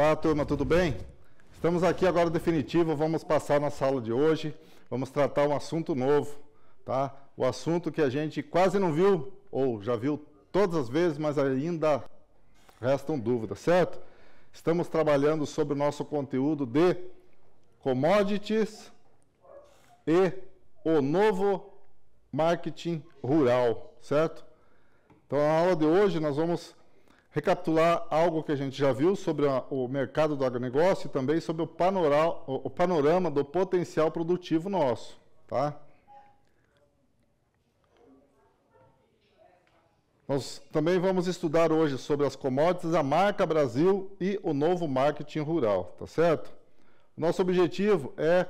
Olá, turma, tudo bem? Estamos aqui agora definitivo, vamos passar nossa aula de hoje, vamos tratar um assunto novo, tá? O assunto que a gente quase não viu, ou já viu todas as vezes, mas ainda restam dúvidas, certo? Estamos trabalhando sobre o nosso conteúdo de commodities e o novo marketing rural, certo? Então, na aula de hoje, nós vamos recapitular algo que a gente já viu sobre o mercado do agronegócio e também sobre o panorama do potencial produtivo nosso, tá? Nós também vamos estudar hoje sobre as commodities, a marca Brasil e o novo marketing rural, tá certo? Nosso objetivo é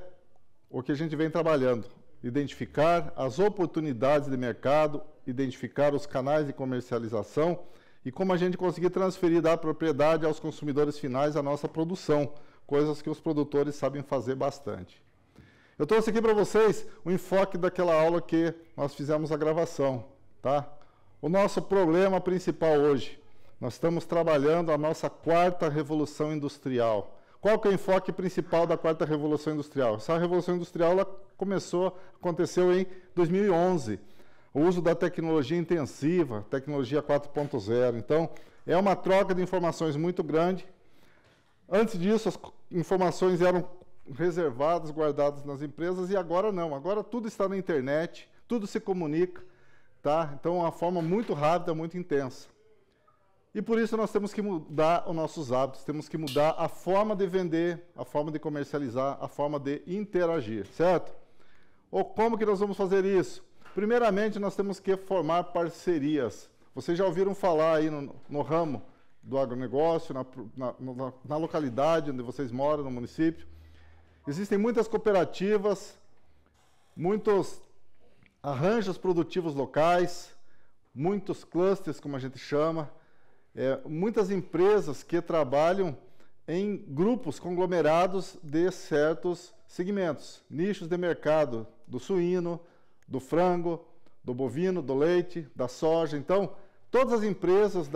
o que a gente vem trabalhando, identificar as oportunidades de mercado, identificar os canais de comercialização e como a gente conseguir transferir da propriedade aos consumidores finais a nossa produção, coisas que os produtores sabem fazer bastante. Eu trouxe aqui para vocês o enfoque daquela aula que nós fizemos a gravação, tá? O nosso problema principal hoje, nós estamos trabalhando a nossa quarta revolução industrial. Qual que é o enfoque principal da quarta revolução industrial? Essa revolução industrial ela aconteceu em 2011. O uso da tecnologia intensiva, tecnologia 4.0. Então, é uma troca de informações muito grande. Antes disso, as informações eram reservadas, guardadas nas empresas, e agora não. Agora tudo está na internet, tudo se comunica, tá? Então, é uma forma muito rápida, muito intensa. E por isso nós temos que mudar os nossos hábitos, temos que mudar a forma de vender, a forma de comercializar, a forma de interagir, certo? Ou como que nós vamos fazer isso? Primeiramente, nós temos que formar parcerias. Vocês já ouviram falar aí no ramo do agronegócio, na localidade onde vocês moram, no município. Existem muitas cooperativas, muitos arranjos produtivos locais, muitos clusters, como a gente chama, muitas empresas que trabalham em grupos conglomerados de certos segmentos, nichos de mercado, do suíno, do frango, do bovino, do leite, da soja. Então, todas as empresas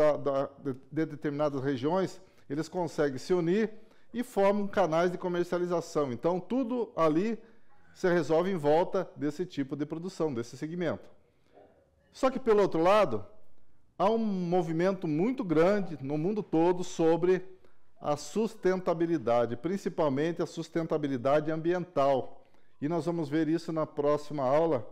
de determinadas regiões, eles conseguem se unir e formam canais de comercialização. Então, tudo ali se resolve em volta desse tipo de produção, desse segmento. Só que, pelo outro lado, há um movimento muito grande no mundo todo sobre a sustentabilidade, principalmente a sustentabilidade ambiental. E nós vamos ver isso na próxima aula,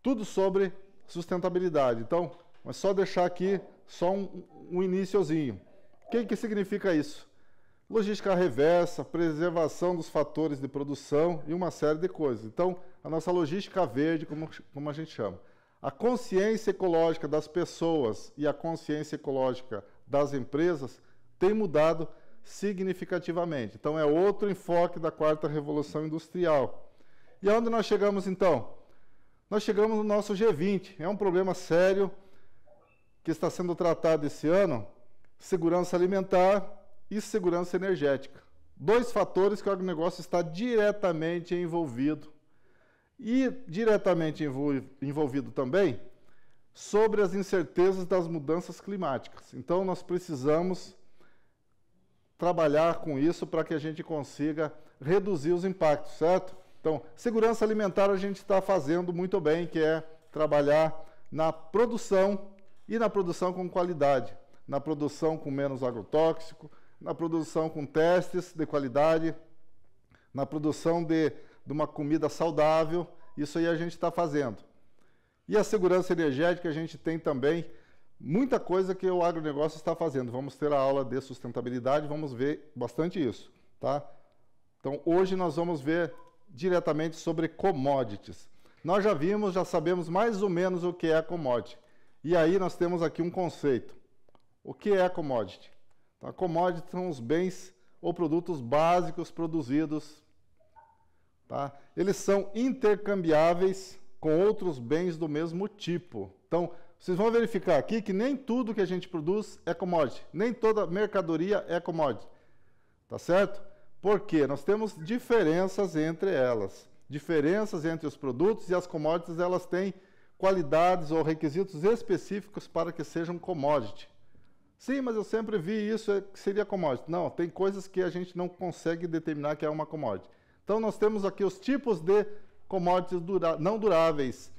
tudo sobre sustentabilidade. Então, é só deixar aqui só um iniciozinho. O que significa isso? Logística reversa, preservação dos fatores de produção e uma série de coisas. Então, a nossa logística verde, como a gente chama. A consciência ecológica das pessoas e a consciência ecológica das empresas tem mudado significativamente. Então, é outro enfoque da quarta revolução industrial. E aonde nós chegamos, então? Nós chegamos no nosso G20. É um problema sério que está sendo tratado esse ano, segurança alimentar e segurança energética. Dois fatores que o agronegócio está diretamente envolvido. E diretamente envolvido também sobre as incertezas das mudanças climáticas. Então, nós precisamos trabalhar com isso para que a gente consiga reduzir os impactos, certo? Então, segurança alimentar a gente está fazendo muito bem, que é trabalhar na produção e na produção com qualidade, na produção com menos agrotóxico, na produção com testes de qualidade, na produção de uma comida saudável, isso aí a gente está fazendo. E a segurança energética a gente tem também muita coisa que o agronegócio está fazendo. Vamos ter a aula de sustentabilidade, vamos ver bastante isso, tá? Então, hoje nós vamos ver diretamente sobre commodities. Nós já sabemos mais ou menos o que é commodity. E aí nós temos aqui um conceito. O que é commodity? Então, a commodity são os bens ou produtos básicos produzidos, tá? Eles são intercambiáveis com outros bens do mesmo tipo. Então, vocês vão verificar aqui que nem tudo que a gente produz é commodity, nem toda mercadoria é commodity, tá certo? Porque nós temos diferenças entre elas, diferenças entre os produtos, e as commodities elas têm qualidades ou requisitos específicos para que sejam commodity, Sim, mas eu sempre vi isso que seria commodity. Não, tem coisas que a gente não consegue determinar que é uma commodity. Então, nós temos aqui os tipos de commodities não duráveis.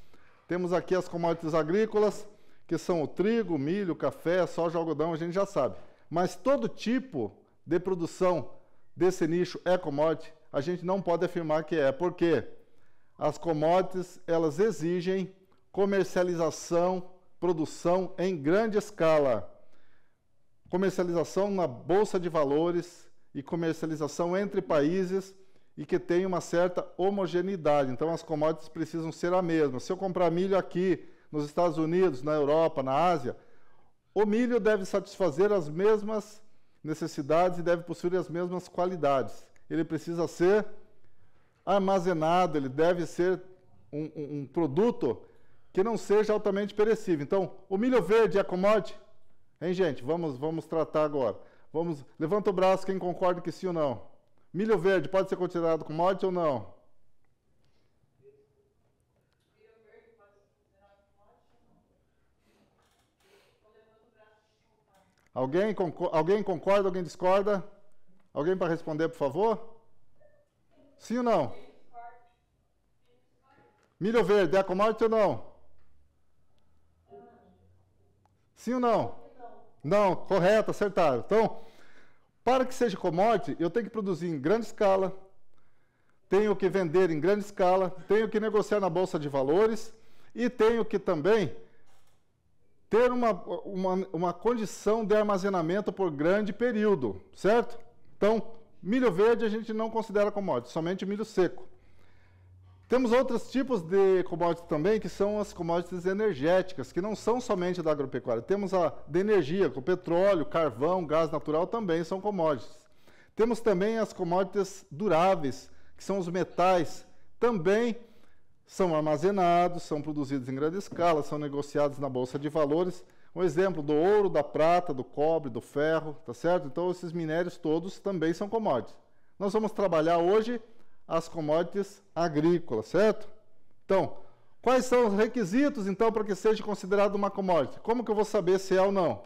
Temos aqui as commodities agrícolas, que são o trigo, milho, café, soja, algodão, a gente já sabe. Mas todo tipo de produção desse nicho é commodity, a gente não pode afirmar que é, porque as commodities, elas exigem comercialização, produção em grande escala. Comercialização na bolsa de valores e comercialização entre países e que tem uma certa homogeneidade. Então, as commodities precisam ser a mesma. Se eu comprar milho aqui nos Estados Unidos, na Europa, na Ásia, o milho deve satisfazer as mesmas necessidades e deve possuir as mesmas qualidades. Ele precisa ser armazenado, ele deve ser um produto que não seja altamente perecível. Então, o milho verde é commodity? Hein, gente? Vamos tratar agora. Levanta o braço quem concorda que sim ou não. Milho verde pode ser considerado commodity ou não? Alguém concorda, alguém discorda? Alguém para responder, por favor? Sim ou não? Milho verde é commodity ou não? Sim ou não? Não, correto, acertaram. Então, para que seja commodity, eu tenho que produzir em grande escala, tenho que vender em grande escala, tenho que negociar na bolsa de valores e tenho que também ter uma condição de armazenamento por grande período, certo? Então, milho verde a gente não considera commodity, somente milho seco. Temos outros tipos de commodities também, que são as commodities energéticas, que não são somente da agropecuária. Temos a de energia, com petróleo, carvão, gás natural também são commodities. Temos também as commodities duráveis, que são os metais, também são armazenados, são produzidos em grande escala, são negociados na bolsa de valores. Um exemplo do ouro, da prata, do cobre, do ferro, tá certo? Então, esses minérios todos também são commodities. Nós vamos trabalhar hoje as commodities agrícolas, certo? Então, quais são os requisitos, então, para que seja considerado uma commodity? Como que eu vou saber se é ou não?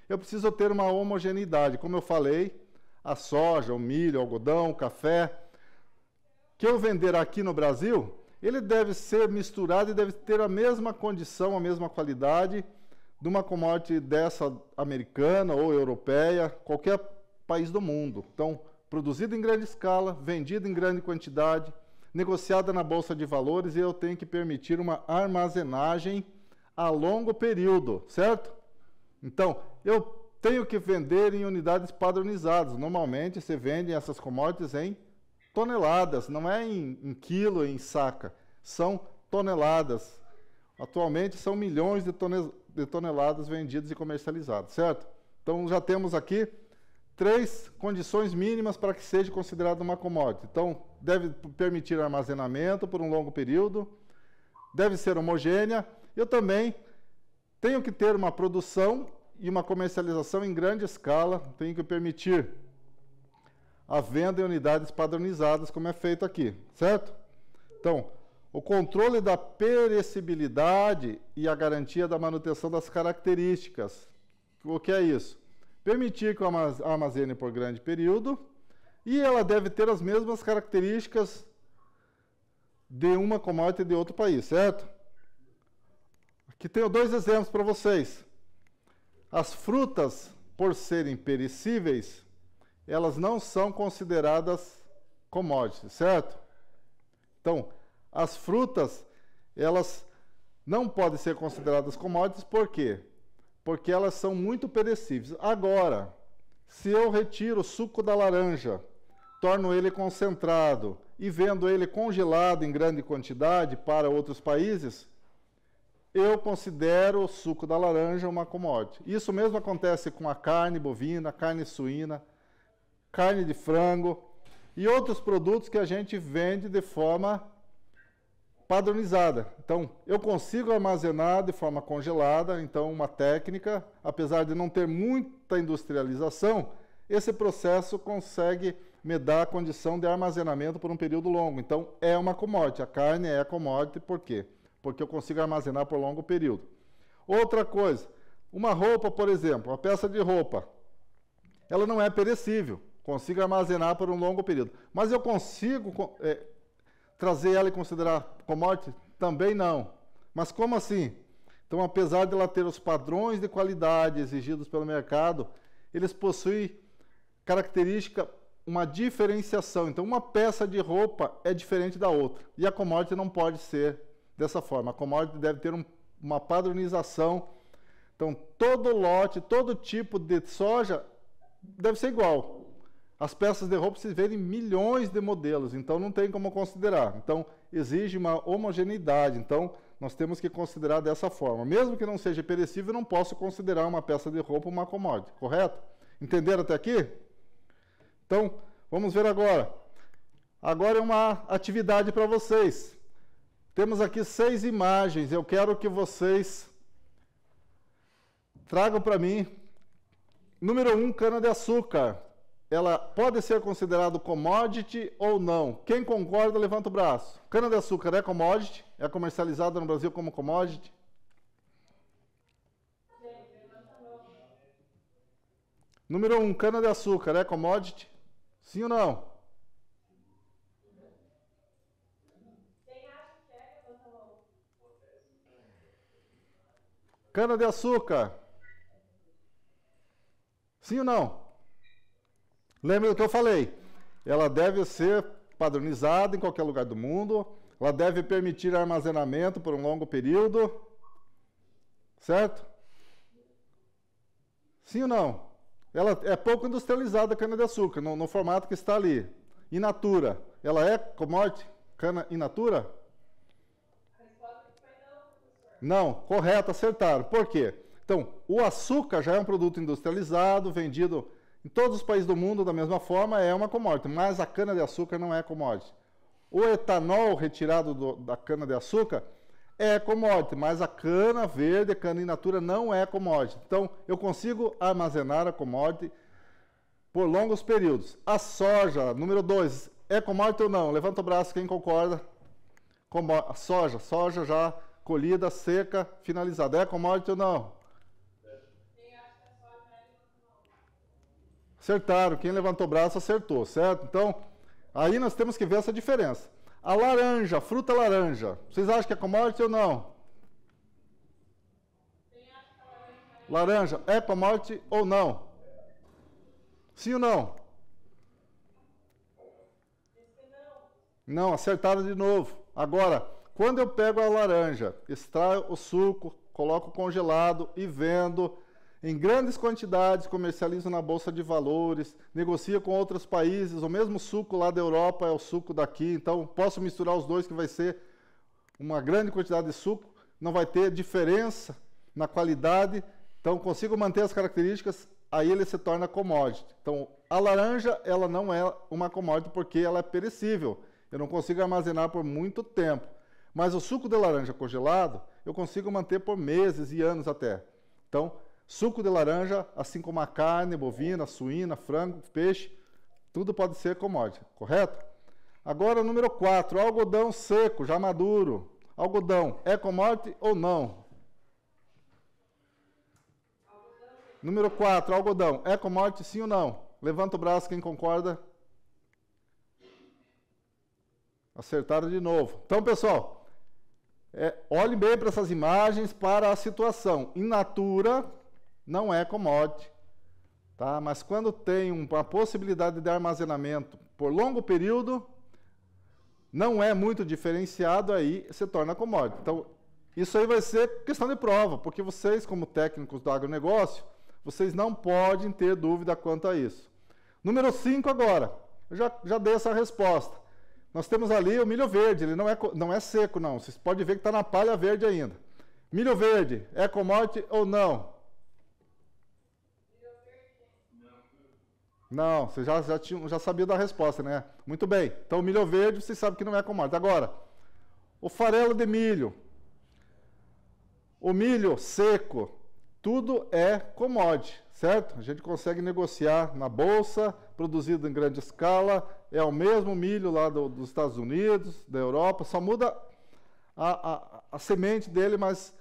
Eu preciso ter uma homogeneidade, como eu falei, a soja, o milho, o algodão, o café, que eu vender aqui no Brasil, ele deve ser misturado e deve ter a mesma condição, a mesma qualidade de uma commodity dessa americana ou europeia, qualquer país do mundo. Então, produzido em grande escala, vendido em grande quantidade, negociada na bolsa de valores, e eu tenho que permitir uma armazenagem a longo período, certo? Então, eu tenho que vender em unidades padronizadas. Normalmente, você vende essas commodities em toneladas, não é em quilo, em saca. São toneladas. Atualmente, são milhões de toneladas vendidas e comercializadas, certo? Então, já temos aqui 3 condições mínimas para que seja considerado uma commodity. Então, deve permitir armazenamento por um longo período, deve ser homogênea. Eu também tenho que ter uma produção e uma comercialização em grande escala, tenho que permitir a venda em unidades padronizadas, como é feito aqui, certo? Então, o controle da perecibilidade e a garantia da manutenção das características. O que é isso? Permitir que eu armazene por grande período e ela deve ter as mesmas características de uma commodity de outro país, certo? Aqui tenho 2 exemplos para vocês. As frutas, por serem perecíveis, elas não são consideradas commodities, certo? Então, as frutas, elas não podem ser consideradas commodities, por quê? Porque elas são muito perecíveis. Agora, se eu retiro o suco da laranja, torno ele concentrado e vendo ele congelado em grande quantidade para outros países, eu considero o suco da laranja uma commodity. Isso mesmo acontece com a carne bovina, carne suína, carne de frango e outros produtos que a gente vende de forma padronizada. Então, eu consigo armazenar de forma congelada, então uma técnica, apesar de não ter muita industrialização, esse processo consegue me dar a condição de armazenamento por um período longo. Então, é uma commodity. A carne é commodity, por quê? Porque eu consigo armazenar por longo período. Outra coisa, Uma roupa, por exemplo, uma peça de roupa, ela não é perecível, consigo armazenar por um longo período. Mas eu consigo trazer ela e considerar commodity? Também não. Mas como assim? Então, apesar de ela ter os padrões de qualidade exigidos pelo mercado, eles possuem característica, uma diferenciação. Então, uma peça de roupa é diferente da outra. E a commodity não pode ser dessa forma. A commodity deve ter uma padronização. Então, todo lote, todo tipo de soja deve ser igual. As peças de roupa se vendem milhões de modelos, então não tem como considerar. Então, exige uma homogeneidade. Então, nós temos que considerar dessa forma. Mesmo que não seja perecível, não posso considerar uma peça de roupa uma commodity, correto? Entenderam até aqui? Então, vamos ver agora. Agora é uma atividade para vocês. Temos aqui 6 imagens. Eu quero que vocês tragam para mim. Número 1, cana-de-açúcar. Ela pode ser considerada commodity ou não? Quem concorda, levanta o braço. Cana-de-açúcar é commodity? É comercializada no Brasil como commodity? Número 1, cana-de-açúcar é commodity? Sim ou não? Cana-de-açúcar. Sim ou não? Lembra do que eu falei? Ela deve ser padronizada em qualquer lugar do mundo. Ela deve permitir armazenamento por um longo período. Certo? Sim ou não? Ela é pouco industrializada, a cana-de-açúcar, no formato que está ali. In natura. Ela é commodity? Cana in natura? A resposta foi não, professor. Não, correto, acertaram. Por quê? Então, o açúcar já é um produto industrializado, vendido em todos os países do mundo da mesma forma, é uma commodity, mas a cana-de-açúcar não é commodity. O etanol retirado da cana-de-açúcar é commodity, mas a cana verde, a cana in natura, não é commodity. Então, eu consigo armazenar a commodity por longos períodos. A soja, número 2, é commodity ou não? Levanta o braço quem concorda. A soja já colhida, seca, finalizada. É commodity ou não? Acertaram. Quem levantou o braço acertou, certo? Então, aí nós temos que ver essa diferença. A laranja, fruta laranja, vocês acham que é commodity ou não? Laranja é commodity ou não? Sim ou não? Não, acertaram de novo. Agora, quando eu pego a laranja, extraio o suco, coloco congelado e vendo em grandes quantidades, comercializo na Bolsa de Valores, negocio com outros países, o mesmo suco lá da Europa é o suco daqui, então posso misturar os dois que vai ser uma grande quantidade de suco, não vai ter diferença na qualidade, então consigo manter as características, aí ele se torna commodity. Então a laranja, ela não é uma commodity porque ela é perecível, eu não consigo armazenar por muito tempo, mas o suco de laranja congelado, eu consigo manter por meses e anos até. Então, suco de laranja, assim como a carne, bovina, suína, frango, peixe, tudo pode ser commodity, correto? Agora, número 4, algodão seco, já maduro. Algodão, é commodity ou não? Número 4, algodão, é commodity sim ou não? Levanta o braço quem concorda. Acertaram de novo. Então, pessoal, olhem bem para essas imagens, para a situação. In natura não é commodity, tá? Mas quando tem uma possibilidade de armazenamento por longo período, não é muito diferenciado, aí se torna commodity. Então, isso aí vai ser questão de prova, porque vocês, como técnicos do agronegócio, vocês não podem ter dúvida quanto a isso. Número 5 agora, eu já dei essa resposta. Nós temos ali o milho verde, ele não é seco não, vocês podem ver que está na palha verde ainda. Milho verde, é commodity ou não? Não, você já sabia da resposta, né? Muito bem. Então, o milho verde, vocês sabem que não é commodity. Agora, o farelo de milho, o milho seco, tudo é commodity, certo? A gente consegue negociar na bolsa, produzido em grande escala, é o mesmo milho lá dos Estados Unidos, da Europa, só muda a semente dele, mas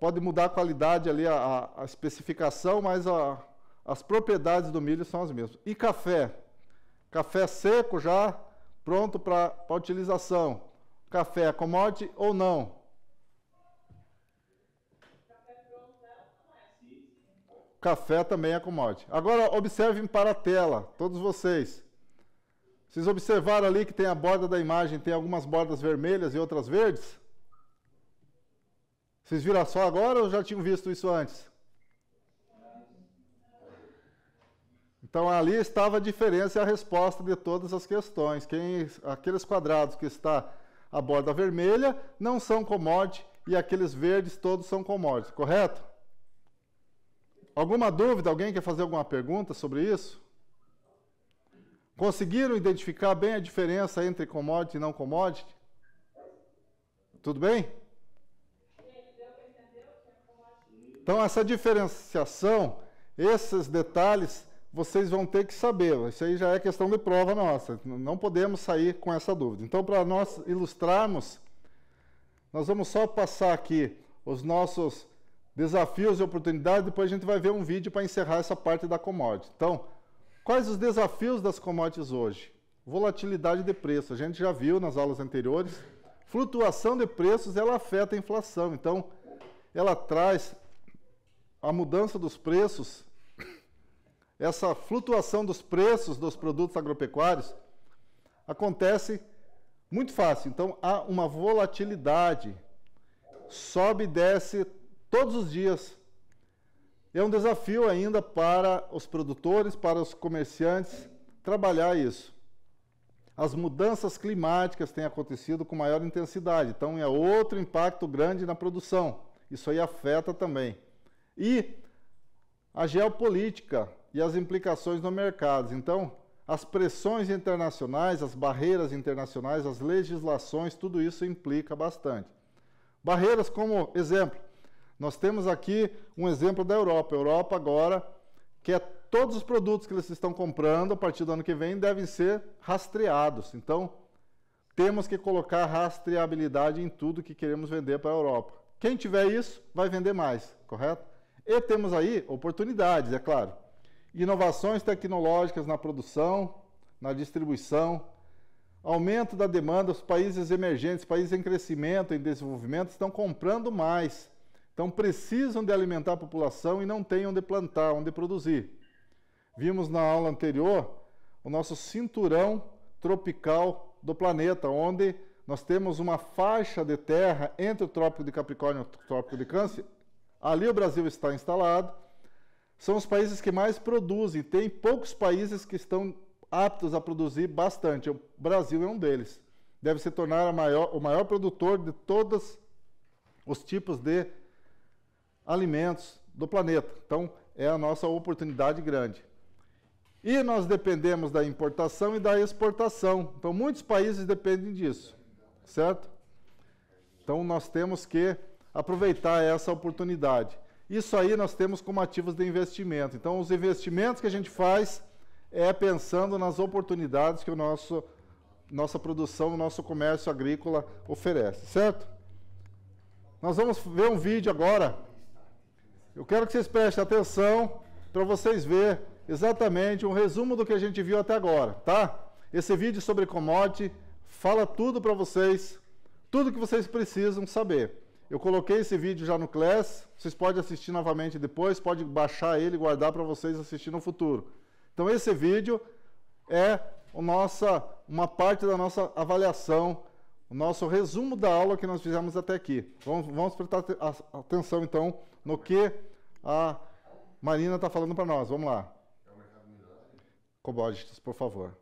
pode mudar a qualidade ali, a especificação, mas as propriedades do milho são as mesmas. E café? Café seco já, pronto para utilização. Café é commodity ou não? Café também é commodity. Agora observem para a tela, todos vocês. Vocês observaram ali que tem a borda da imagem, tem algumas bordas vermelhas e outras verdes? Vocês viram só agora ou já tinham visto isso antes? Então ali estava a diferença e a resposta de todas as questões. Aqueles quadrados que está a borda vermelha não são commodity e aqueles verdes todos são commodities, correto? Alguma dúvida? Alguém quer fazer alguma pergunta sobre isso? Conseguiram identificar bem a diferença entre commodity e não commodity? Tudo bem? Então, essa diferenciação, esses detalhes, vocês vão ter que saber. Isso aí já é questão de prova nossa. Não podemos sair com essa dúvida. Então, para nós ilustrarmos, nós vamos só passar aqui os nossos desafios e oportunidades, depois a gente vai ver um vídeo para encerrar essa parte da commodity. Então, quais os desafios das commodities hoje? Volatilidade de preço, a gente já viu nas aulas anteriores. Flutuação de preços, ela afeta a inflação. Então, ela traz a mudança dos preços, essa flutuação dos preços dos produtos agropecuários acontece muito fácil. Então, há uma volatilidade, sobe e desce todos os dias. É um desafio ainda para os produtores, para os comerciantes, trabalhar isso. As mudanças climáticas têm acontecido com maior intensidade, então é outro impacto grande na produção. Isso aí afeta também. E a geopolítica e as implicações no mercado. Então, as pressões internacionais, as barreiras internacionais, as legislações, tudo isso implica bastante. Barreiras como exemplo, nós temos aqui um exemplo da Europa. A Europa agora quer todos os produtos que eles estão comprando a partir do ano que vem devem ser rastreados. Então, temos que colocar rastreabilidade em tudo que queremos vender para a Europa. Quem tiver isso, vai vender mais, correto? E temos aí oportunidades, é claro. Inovações tecnológicas na produção, na distribuição, aumento da demanda, os países emergentes, países em crescimento, em desenvolvimento, estão comprando mais. Então, precisam de alimentar a população e não têm onde plantar, onde produzir. Vimos na aula anterior o nosso cinturão tropical do planeta, onde nós temos uma faixa de terra entre o Trópico de Capricórnio e o Trópico de Câncer. Ali o Brasil está instalado. São os países que mais produzem. Tem poucos países que estão aptos a produzir bastante. O Brasil é um deles. Deve se tornar o maior produtor de todos os tipos de alimentos do planeta. Então, é a nossa oportunidade grande. E nós dependemos da importação e da exportação. Então, muitos países dependem disso, certo? Então, nós temos que aproveitar essa oportunidade. Isso aí nós temos como ativos de investimento. Então, os investimentos que a gente faz é pensando nas oportunidades que nossa produção, o nosso comércio agrícola oferece, certo? Nós vamos ver um vídeo agora. Eu quero que vocês prestem atenção para vocês verem exatamente um resumo do que a gente viu até agora, tá? Esse vídeo sobre commodity fala tudo para vocês, tudo que vocês precisam saber. Eu coloquei esse vídeo já no Class, vocês podem assistir novamente depois, pode baixar ele e guardar para vocês assistir no futuro. Então esse vídeo é uma parte da nossa avaliação, o nosso resumo da aula que nós fizemos até aqui. Vamos prestar atenção então no que a Marina está falando para nós. Vamos lá. Commodities, por favor.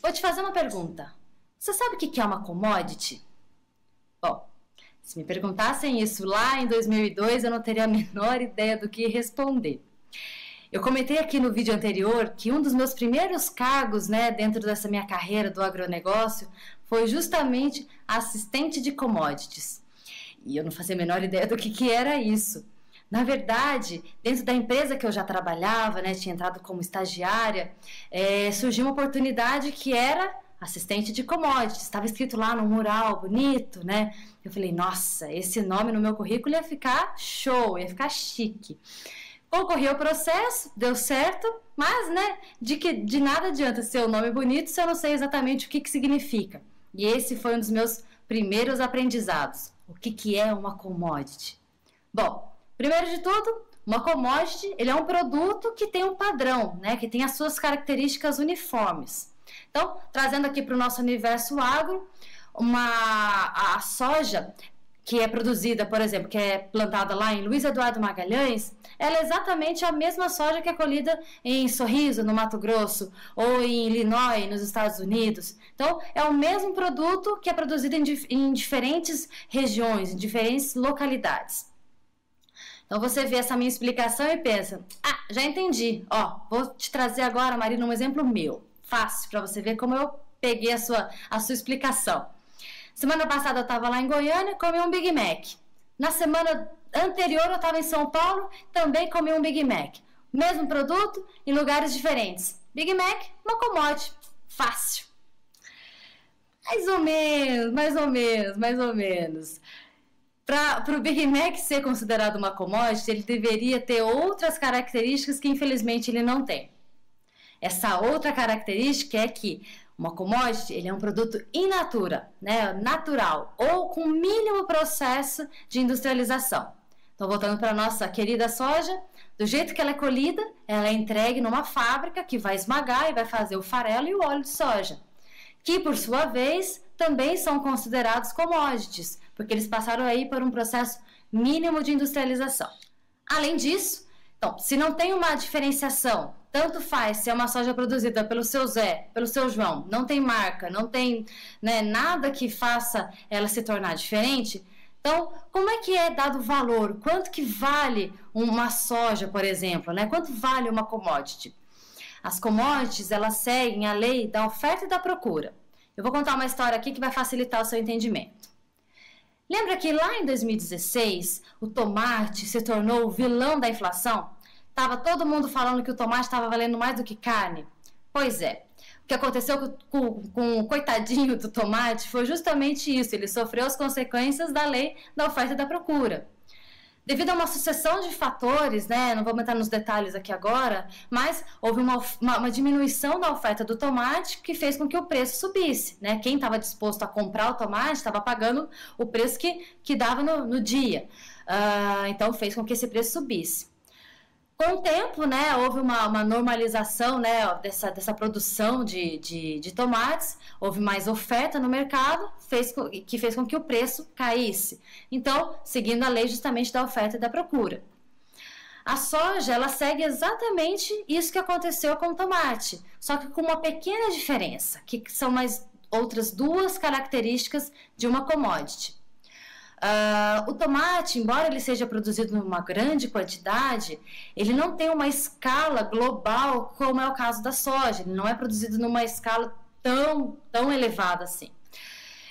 Vou te fazer uma pergunta. Você sabe o que é uma commodity? Bom, se me perguntassem isso lá em 2002, eu não teria a menor ideia do que responder. Eu comentei aqui no vídeo anterior que um dos meus primeiros cargos, dentro dessa minha carreira do agronegócio, foi justamente assistente de commodities. E eu não fazia a menor ideia do que era isso. Na verdade, dentro da empresa que eu já trabalhava, né, tinha entrado como estagiária, surgiu uma oportunidade que era assistente de commodities. Estava escrito lá no mural, bonito, né? Eu falei, nossa, esse nome no meu currículo ia ficar show, ia ficar chique. Concorri ao processo, deu certo, mas, né, de nada adianta ser um nome bonito se eu não sei exatamente o que significa. E esse foi um dos meus primeiros aprendizados. O que é uma commodity? Bom, primeiro de tudo, uma commodity, ele é um produto que tem um padrão, né, que tem as suas características uniformes. Então, trazendo aqui para o nosso universo agro, a soja que é produzida, por exemplo, que é plantada lá em Luiz Eduardo Magalhães, ela é exatamente a mesma soja que é colhida em Sorriso, no Mato Grosso, ou em Illinois, nos Estados Unidos. Então, é o mesmo produto que é produzido em diferentes regiões, em diferentes localidades. Então, você vê essa minha explicação e pensa, já entendi. Ó, vou te trazer agora, Marina, um exemplo meu, fácil, para você ver como eu peguei a sua explicação. Semana passada eu estava lá em Goiânia, comi um Big Mac. Na semana anterior eu estava em São Paulo, também comi um Big Mac. Mesmo produto, em lugares diferentes. Big Mac, uma commodity. Fácil. Mais ou menos. Para o Big Mac ser considerado uma commodity, ele deveria ter outras características que infelizmente ele não tem. Essa outra característica é que uma commodity, ele é um produto in natura, né, natural, ou com mínimo processo de industrialização. Então, voltando para a nossa querida soja, do jeito que ela é colhida, ela é entregue numa fábrica que vai esmagar e vai fazer o farelo e o óleo de soja, que, por sua vez, também são considerados commodities, porque eles passaram aí por um processo mínimo de industrialização. Além disso, então, se não tem uma diferenciação, tanto faz se é uma soja produzida pelo seu Zé, pelo seu João, não tem marca, não tem, né, nada que faça ela se tornar diferente. Então, como é que é dado valor? Quanto que vale uma soja, por exemplo, né? Quanto vale uma commodity? As commodities, elas seguem a lei da oferta e da procura. Eu vou contar uma história aqui que vai facilitar o seu entendimento. Lembra que lá em 2016, o tomate se tornou o vilão da inflação? Tava todo mundo falando que o tomate estava valendo mais do que carne. Pois é, o que aconteceu com o coitadinho do tomate foi justamente isso. Ele sofreu as consequências da lei da oferta e da procura. Devido a uma sucessão de fatores, né, não vou entrar nos detalhes aqui agora, mas houve uma diminuição da oferta do tomate que fez com que o preço subisse, né? Quem estava disposto a comprar o tomate estava pagando o preço que dava no dia. Então fez com que esse preço subisse. Com o tempo, né, houve uma normalização, né, dessa produção de tomates, houve mais oferta no mercado, que fez com que o preço caísse. Então, seguindo a lei justamente da oferta e da procura. A soja, ela segue exatamente isso que aconteceu com o tomate, só que com uma pequena diferença, que são mais outras duas características de uma commodity. O tomate, embora ele seja produzido numa grande quantidade, ele não tem uma escala global como é o caso da soja. Ele não é produzido numa escala tão elevada assim.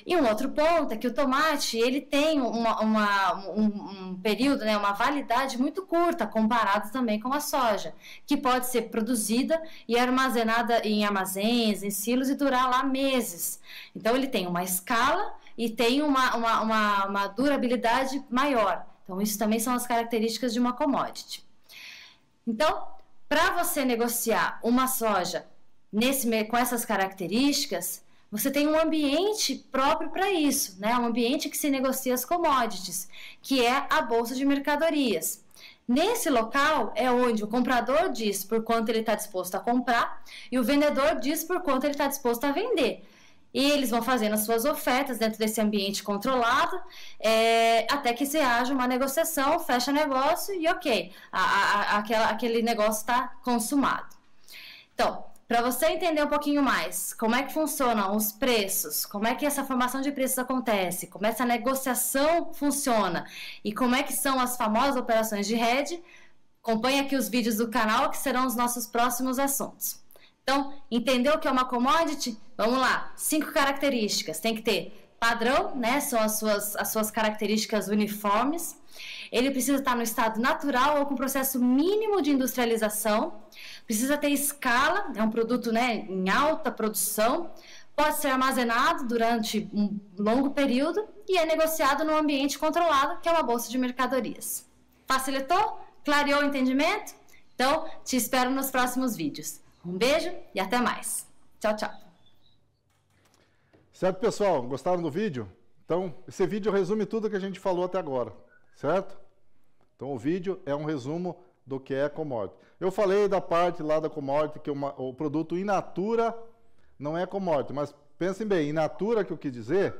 E um outro ponto é que o tomate ele tem um período, né, uma validade muito curta comparado também com a soja, que pode ser produzida e armazenada em armazéns, em silos e durar lá meses. Então ele tem uma escala e tem uma durabilidade maior. Então, isso também são as características de uma commodity. Então, para você negociar uma soja com essas características, você tem um ambiente próprio para isso, né? Um ambiente que se negocia as commodities, que é a Bolsa de Mercadorias. Nesse local é onde o comprador diz por quanto ele está disposto a comprar e o vendedor diz por quanto ele está disposto a vender. E eles vão fazendo as suas ofertas dentro desse ambiente controlado, até que se haja uma negociação, fecha negócio e ok, aquele negócio está consumado. Então, para você entender um pouquinho mais como é que funcionam os preços, como é que essa formação de preços acontece, como essa negociação funciona e como é que são as famosas operações de hedge, acompanhe aqui os vídeos do canal que serão os nossos próximos assuntos. Então, entendeu o que é uma commodity? Vamos lá, 5 características. Tem que ter padrão, né? São as suas características uniformes. Ele precisa estar no estado natural ou com processo mínimo de industrialização, precisa ter escala, é um produto, né, em alta produção, pode ser armazenado durante um longo período e é negociado num ambiente controlado, que é uma bolsa de mercadorias. Facilitou? Clareou o entendimento? Então, te espero nos próximos vídeos. Um beijo e até mais. Tchau, tchau. Certo, pessoal? Gostaram do vídeo? Então, esse vídeo resume tudo que a gente falou até agora, certo? Então, o vídeo é um resumo do que é commodity. Eu falei da parte lá da commodity, que o produto in natura não é commodity, mas pensem bem, in natura, que eu quis dizer,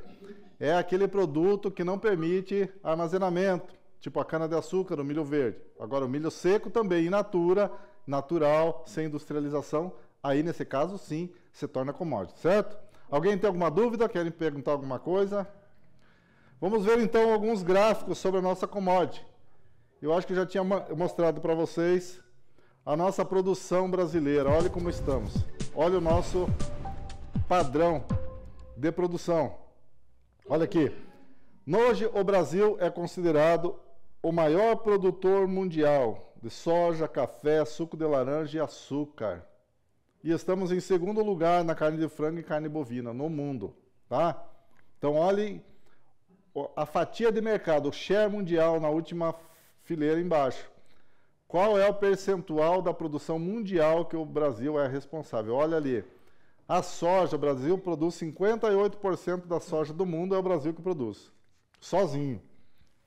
é aquele produto que não permite armazenamento, tipo a cana-de-açúcar, o milho verde. Agora, o milho seco também in natura, natural, sem industrialização, aí nesse caso sim, se torna commodity, certo? Alguém tem alguma dúvida? Querem perguntar alguma coisa? Vamos ver então alguns gráficos sobre a nossa commodity. Eu acho que já tinha mostrado para vocês a nossa produção brasileira. Olha como estamos. Olha o nosso padrão de produção. Olha aqui. Hoje o Brasil é considerado o maior produtor mundial de soja, café, suco de laranja e açúcar. E estamos em segundo lugar na carne de frango e carne bovina no mundo, tá? Então olhem a fatia de mercado, o share mundial na última fileira embaixo. Qual é o percentual da produção mundial que o Brasil é responsável? Olha ali. A soja, o Brasil produz 58% da soja do mundo, é o Brasil que produz. Sozinho.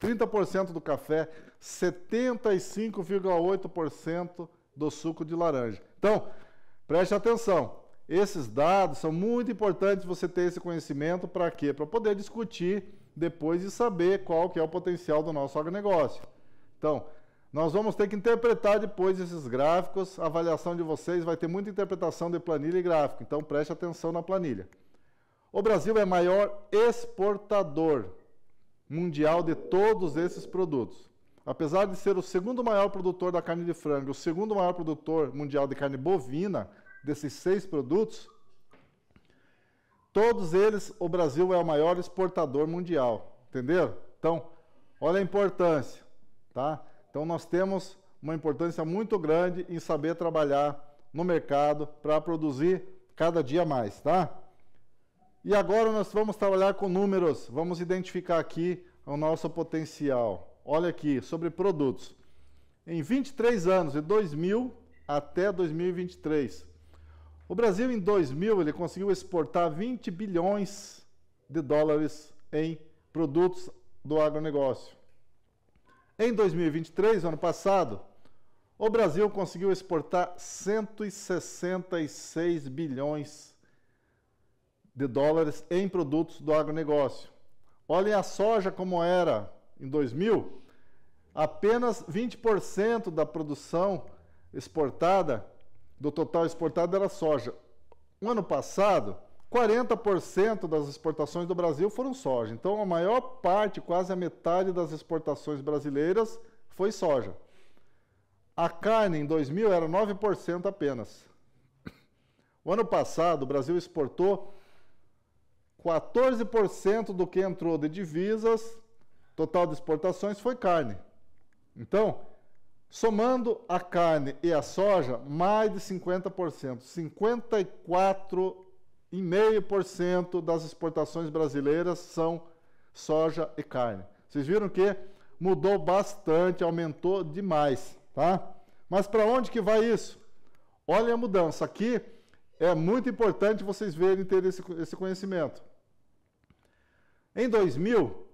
30% do café, 75,8% do suco de laranja. Então, preste atenção. Esses dados são muito importantes você ter esse conhecimento para quê? Para poder discutir depois e saber qual que é o potencial do nosso agronegócio. Então, nós vamos ter que interpretar depois esses gráficos, a avaliação de vocês vai ter muita interpretação de planilha e gráfico, então preste atenção na planilha. O Brasil é maior exportador mundial de todos esses produtos. Apesar de ser o segundo maior produtor da carne de frango, o segundo maior produtor mundial de carne bovina, desses 6 produtos, todos eles, o Brasil é o maior exportador mundial, entenderam? Então, olha a importância, tá? Então, nós temos uma importância muito grande em saber trabalhar no mercado para produzir cada dia mais, tá? E agora nós vamos trabalhar com números, vamos identificar aqui o nosso potencial. Olha aqui, sobre produtos. Em 23 anos, de 2000 até 2023, o Brasil em 2000 ele conseguiu exportar 20 bilhões de dólares em produtos do agronegócio. Em 2023, ano passado, o Brasil conseguiu exportar 166 bilhões de dólares em produtos do agronegócio. Olhem a soja como era em 2000, apenas 20% da produção exportada, do total exportado era soja. No ano passado, 40% das exportações do Brasil foram soja. Então, a maior parte, quase a metade das exportações brasileiras foi soja. A carne em 2000 era 9% apenas. O ano passado, o Brasil exportou 14% do que entrou de divisas, total de exportações foi carne. Então, somando a carne e a soja, mais de 50%, 54,5% das exportações brasileiras são soja e carne. Vocês viram que mudou bastante, aumentou demais, tá? Mas para onde que vai isso? Olha a mudança. Aqui é muito importante vocês verem, ter esse conhecimento. Em 2000,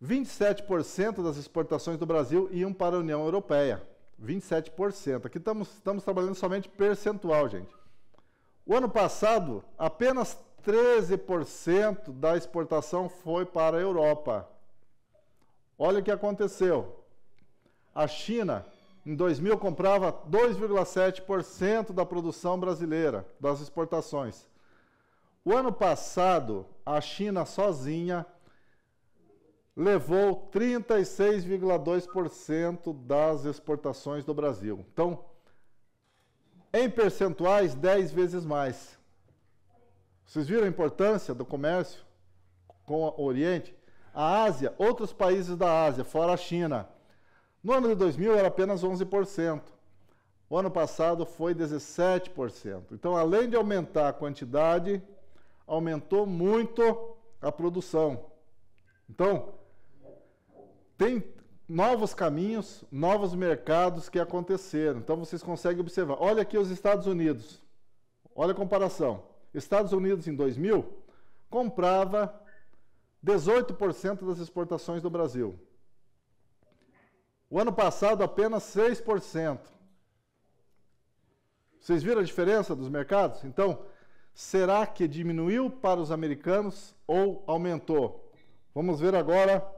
27% das exportações do Brasil iam para a União Europeia. 27%. Aqui estamos trabalhando somente percentual, gente. O ano passado, apenas 13% da exportação foi para a Europa. Olha o que aconteceu. A China, em 2000, comprava 2,7% da produção brasileira, das exportações. O ano passado, a China sozinha levou 36,2% das exportações do Brasil. Então, em percentuais, 10 vezes mais. Vocês viram a importância do comércio com o Oriente? A Ásia, outros países da Ásia, fora a China. No ano de 2000 era apenas 11%. O ano passado foi 17%. Então, além de aumentar a quantidade, aumentou muito a produção. Então, tem novos caminhos, novos mercados que aconteceram. Então, vocês conseguem observar. Olha aqui os Estados Unidos. Olha a comparação. Estados Unidos, em 2000, comprava 18% das exportações do Brasil. O ano passado, apenas 6%. Vocês viram a diferença dos mercados? Então, será que diminuiu para os americanos ou aumentou? Vamos ver agora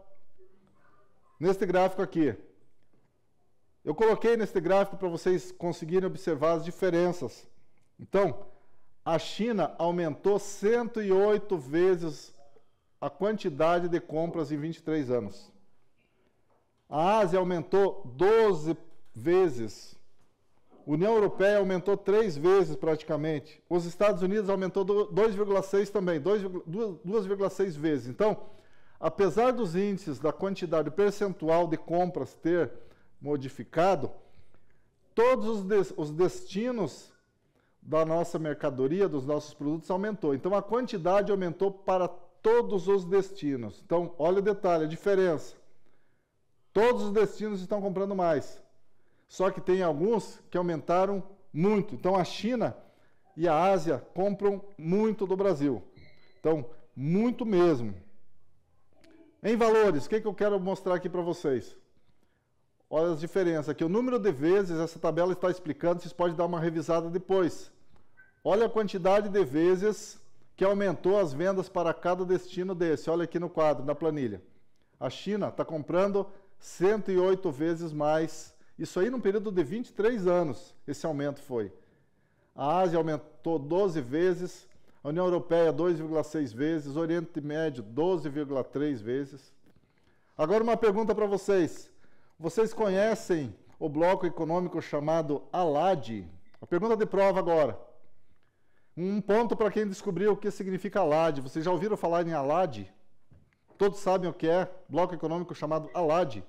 neste gráfico aqui. Eu coloquei neste gráfico para vocês conseguirem observar as diferenças. Então, a China aumentou 108 vezes a quantidade de compras em 23 anos. A Ásia aumentou 12 vezes. A União Europeia aumentou 3 vezes praticamente. Os Estados Unidos aumentou 2,6 também, 2,6 vezes. Então, apesar dos índices da quantidade percentual de compras ter modificado, todos os destinos da nossa mercadoria, dos nossos produtos, aumentou. Então, a quantidade aumentou para todos os destinos. Então, olha o detalhe, a diferença. Todos os destinos estão comprando mais. Só que tem alguns que aumentaram muito. Então, a China e a Ásia compram muito do Brasil. Então, muito mesmo. Em valores, o que eu quero mostrar aqui para vocês? Olha as diferenças aqui. O número de vezes, essa tabela está explicando, vocês podem dar uma revisada depois. Olha a quantidade de vezes que aumentou as vendas para cada destino desse. Olha aqui no quadro, na planilha. A China está comprando 108 vezes mais. Isso aí num período de 23 anos, esse aumento foi. A Ásia aumentou 12 vezes, a União Europeia 2,6 vezes, o Oriente Médio 12,3 vezes. Agora uma pergunta para vocês. Vocês conhecem o bloco econômico chamado ALAD? A pergunta de prova agora. Um ponto para quem descobriu o que significa ALAD. Vocês já ouviram falar em ALAD? Todos sabem o que é bloco econômico chamado ALAD?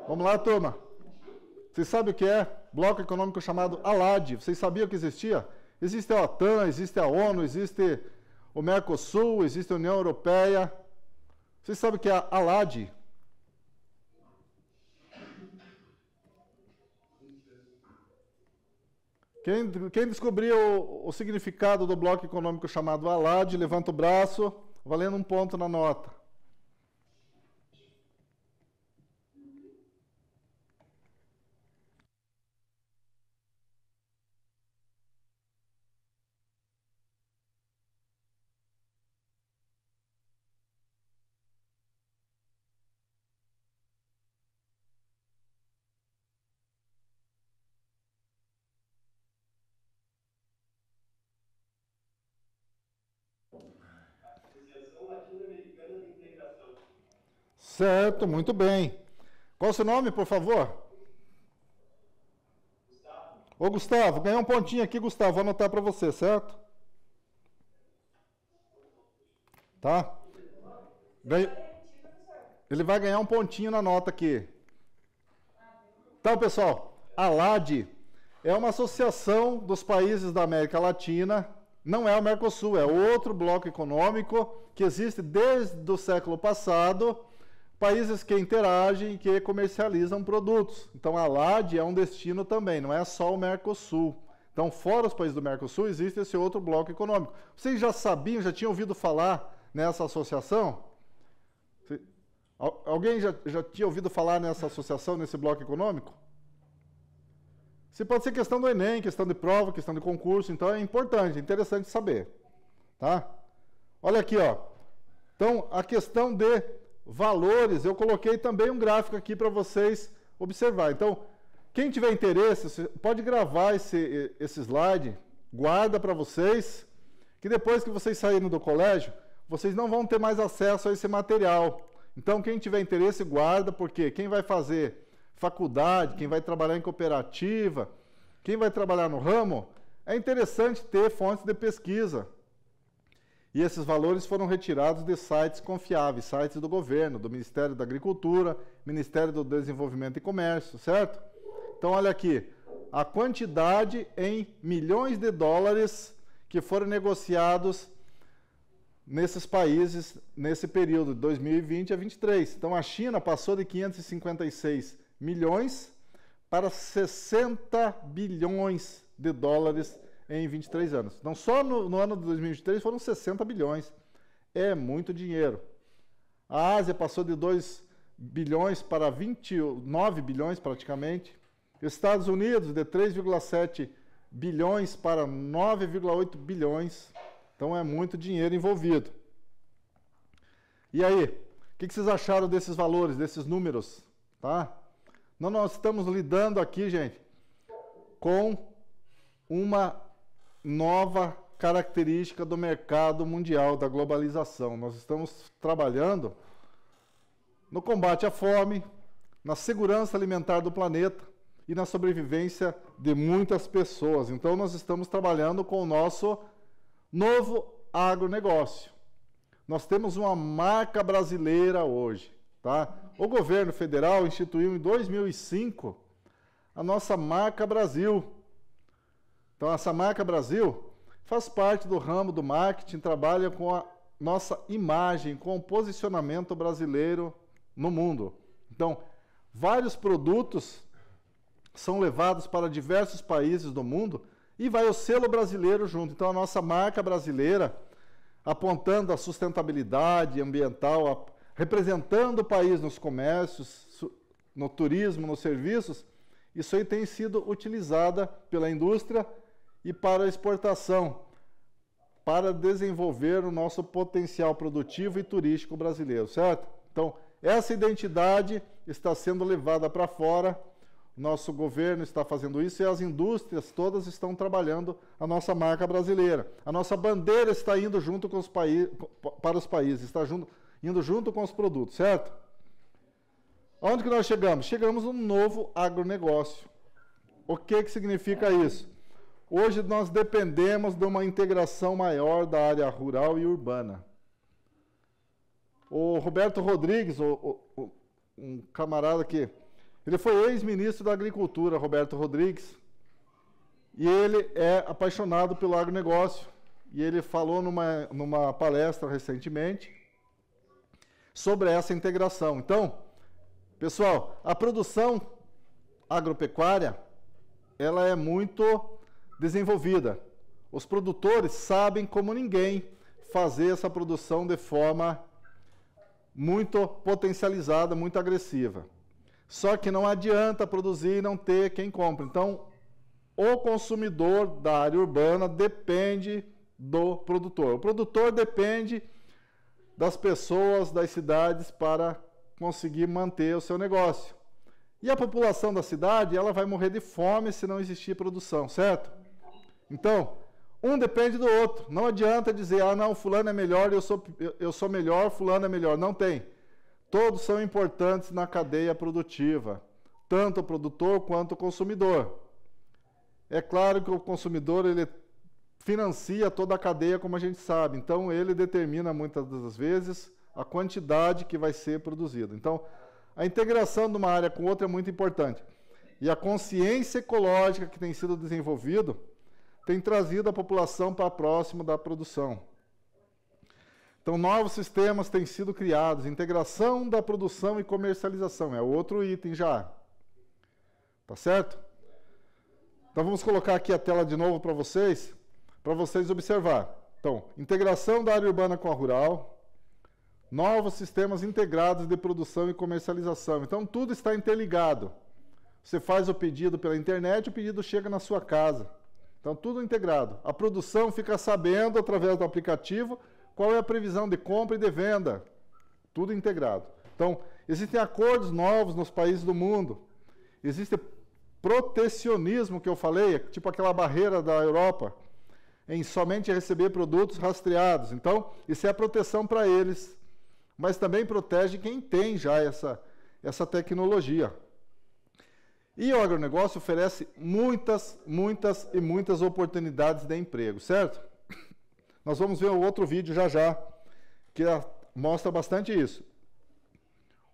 Vamos lá, turma. Vocês sabem o que é bloco econômico chamado ALAD? Vocês sabiam que existia? Existe a OTAN, existe a ONU, existe o Mercosul, existe a União Europeia. Vocês sabem o que é ALAD? Quem descobriu o significado do bloco econômico chamado ALAD, levanta o braço, valendo um ponto na nota. Certo, muito bem. Qual o seu nome, por favor? Gustavo. Ô, Gustavo, ganhou um pontinho aqui, Gustavo. Vou anotar para você, certo? Tá? Ele vai ganhar um pontinho na nota aqui. Então, pessoal, a ALAD é uma associação dos países da América Latina. Não é o Mercosul, é outro bloco econômico que existe desde o século passado. Países que interagem e que comercializam produtos. Então, a ALAD é um destino também, não é só o Mercosul. Então, fora os países do Mercosul, existe esse outro bloco econômico. Vocês já sabiam, já tinham ouvido falar nessa associação? Alguém já tinha ouvido falar nessa associação, nesse bloco econômico? Isso pode ser questão do Enem, questão de prova, questão de concurso, então é importante, é interessante saber. Tá? Olha aqui, ó. Então, a questão de valores, eu coloquei também um gráfico aqui para vocês observar. Então, quem tiver interesse, pode gravar esse slide, guarda para vocês, que depois que vocês saírem do colégio, vocês não vão ter mais acesso a esse material. Então, quem tiver interesse, guarda, porque quem vai fazer faculdade, quem vai trabalhar em cooperativa, quem vai trabalhar no ramo, é interessante ter fontes de pesquisa. E esses valores foram retirados de sites confiáveis, sites do governo, do Ministério da Agricultura, Ministério do Desenvolvimento e Comércio, certo? Então, olha aqui, a quantidade em milhões de dólares que foram negociados nesses países nesse período, de 2020 a 2023. Então, a China passou de 556 milhões para 60 bilhões de dólares em 23 anos. Então, só no ano de 2023 foram 60 bilhões. É muito dinheiro. A Ásia passou de 2 bilhões para 29 bilhões praticamente. Estados Unidos de 3,7 bilhões para 9,8 bilhões. Então, é muito dinheiro envolvido. E aí, o que vocês acharam desses valores, desses números? Tá? Nós estamos lidando aqui, gente, com uma nova característica do mercado mundial, da globalização. Nós estamos trabalhando no combate à fome, na segurança alimentar do planeta e na sobrevivência de muitas pessoas. Então, nós estamos trabalhando com o nosso novo agronegócio. Nós temos uma marca brasileira hoje, tá? O governo federal instituiu em 2005 a nossa marca Brasil. Então, essa marca Brasil faz parte do ramo do marketing, trabalha com a nossa imagem, com o posicionamento brasileiro no mundo. Então, vários produtos são levados para diversos países do mundo e vai o selo brasileiro junto. Então, a nossa marca brasileira, apontando a sustentabilidade ambiental, representando o país nos comércios, no turismo, nos serviços, isso aí tem sido utilizada pela indústria e para a exportação, para desenvolver o nosso potencial produtivo e turístico brasileiro, certo? Então, essa identidade está sendo levada para fora, nosso governo está fazendo isso e as indústrias todas estão trabalhando a nossa marca brasileira. A nossa bandeira está indo junto com para os países, está indo junto com os produtos, certo? Onde que nós chegamos? Chegamos num novo agronegócio. O que significa isso? Hoje nós dependemos de uma integração maior da área rural e urbana. O Roberto Rodrigues, um camarada que... Ele foi ex-ministro da Agricultura, Roberto Rodrigues, e ele é apaixonado pelo agronegócio. E ele falou numa palestra recentemente sobre essa integração. Então, pessoal, a produção agropecuária, ela é muito desenvolvida. Os produtores sabem como ninguém fazer essa produção de forma muito potencializada, muito agressiva. Só que não adianta produzir e não ter quem compra. Então, o consumidor da área urbana depende do produtor. O produtor depende das pessoas, das cidades para conseguir manter o seu negócio. E a população da cidade, ela vai morrer de fome se não existir produção, certo? Então, um depende do outro. Não adianta dizer, ah, não, fulano é melhor, eu sou melhor, fulano é melhor. Não tem. Todos são importantes na cadeia produtiva, tanto o produtor quanto o consumidor. É claro que o consumidor, ele financia toda a cadeia, como a gente sabe. Então, ele determina, muitas das vezes, a quantidade que vai ser produzida. Então, a integração de uma área com outra é muito importante. E a consciência ecológica que tem sido desenvolvida tem trazido a população para próximo da produção. Então, novos sistemas têm sido criados, integração da produção e comercialização, é outro item já. Tá certo? Então, vamos colocar aqui a tela de novo para vocês observar. Então, integração da área urbana com a rural, novos sistemas integrados de produção e comercialização. Então, tudo está interligado. Você faz o pedido pela internet, o pedido chega na sua casa. Então, tudo integrado. A produção fica sabendo, através do aplicativo, qual é a previsão de compra e de venda. Tudo integrado. Então, existem acordos novos nos países do mundo. Existe protecionismo, que eu falei, tipo aquela barreira da Europa, em somente receber produtos rastreados. Então, isso é a proteção para eles. Mas também protege quem tem já essa tecnologia. E o agronegócio oferece muitas oportunidades de emprego, certo? Nós vamos ver o outro vídeo já, que mostra bastante isso.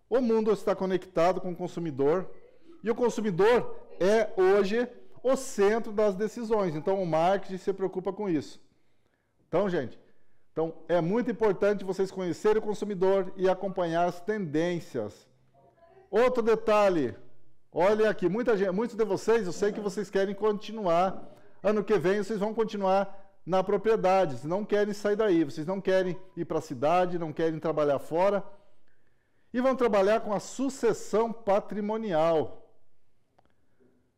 O mundo está conectado com o consumidor, e o consumidor é hoje o centro das decisões. Então, o marketing se preocupa com isso. Então, gente, é muito importante vocês conhecerem o consumidor e acompanhar as tendências. Outro detalhe, olha aqui, muitos de vocês, eu sei que vocês querem continuar, ano que vem vocês vão continuar na propriedade, vocês não querem sair daí, vocês não querem ir para a cidade, não querem trabalhar fora, e vão trabalhar com a sucessão patrimonial.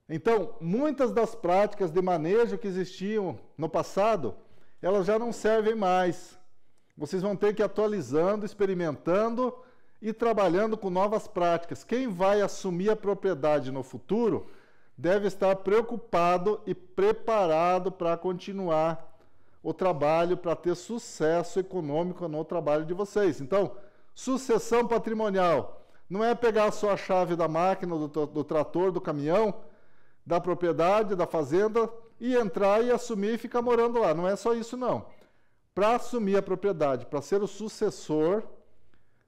Então, muitas das práticas de manejo que existiam no passado, elas já não servem mais. Vocês vão ter que ir atualizando, experimentando e trabalhando com novas práticas. Quem vai assumir a propriedade no futuro deve estar preocupado e preparado para continuar o trabalho, para ter sucesso econômico no trabalho de vocês. Então, sucessão patrimonial não é pegar só a chave da máquina, do trator, do caminhão, da propriedade, da fazenda, e entrar e assumir e ficar morando lá. Não é só isso, não. Para assumir a propriedade, para ser o sucessor,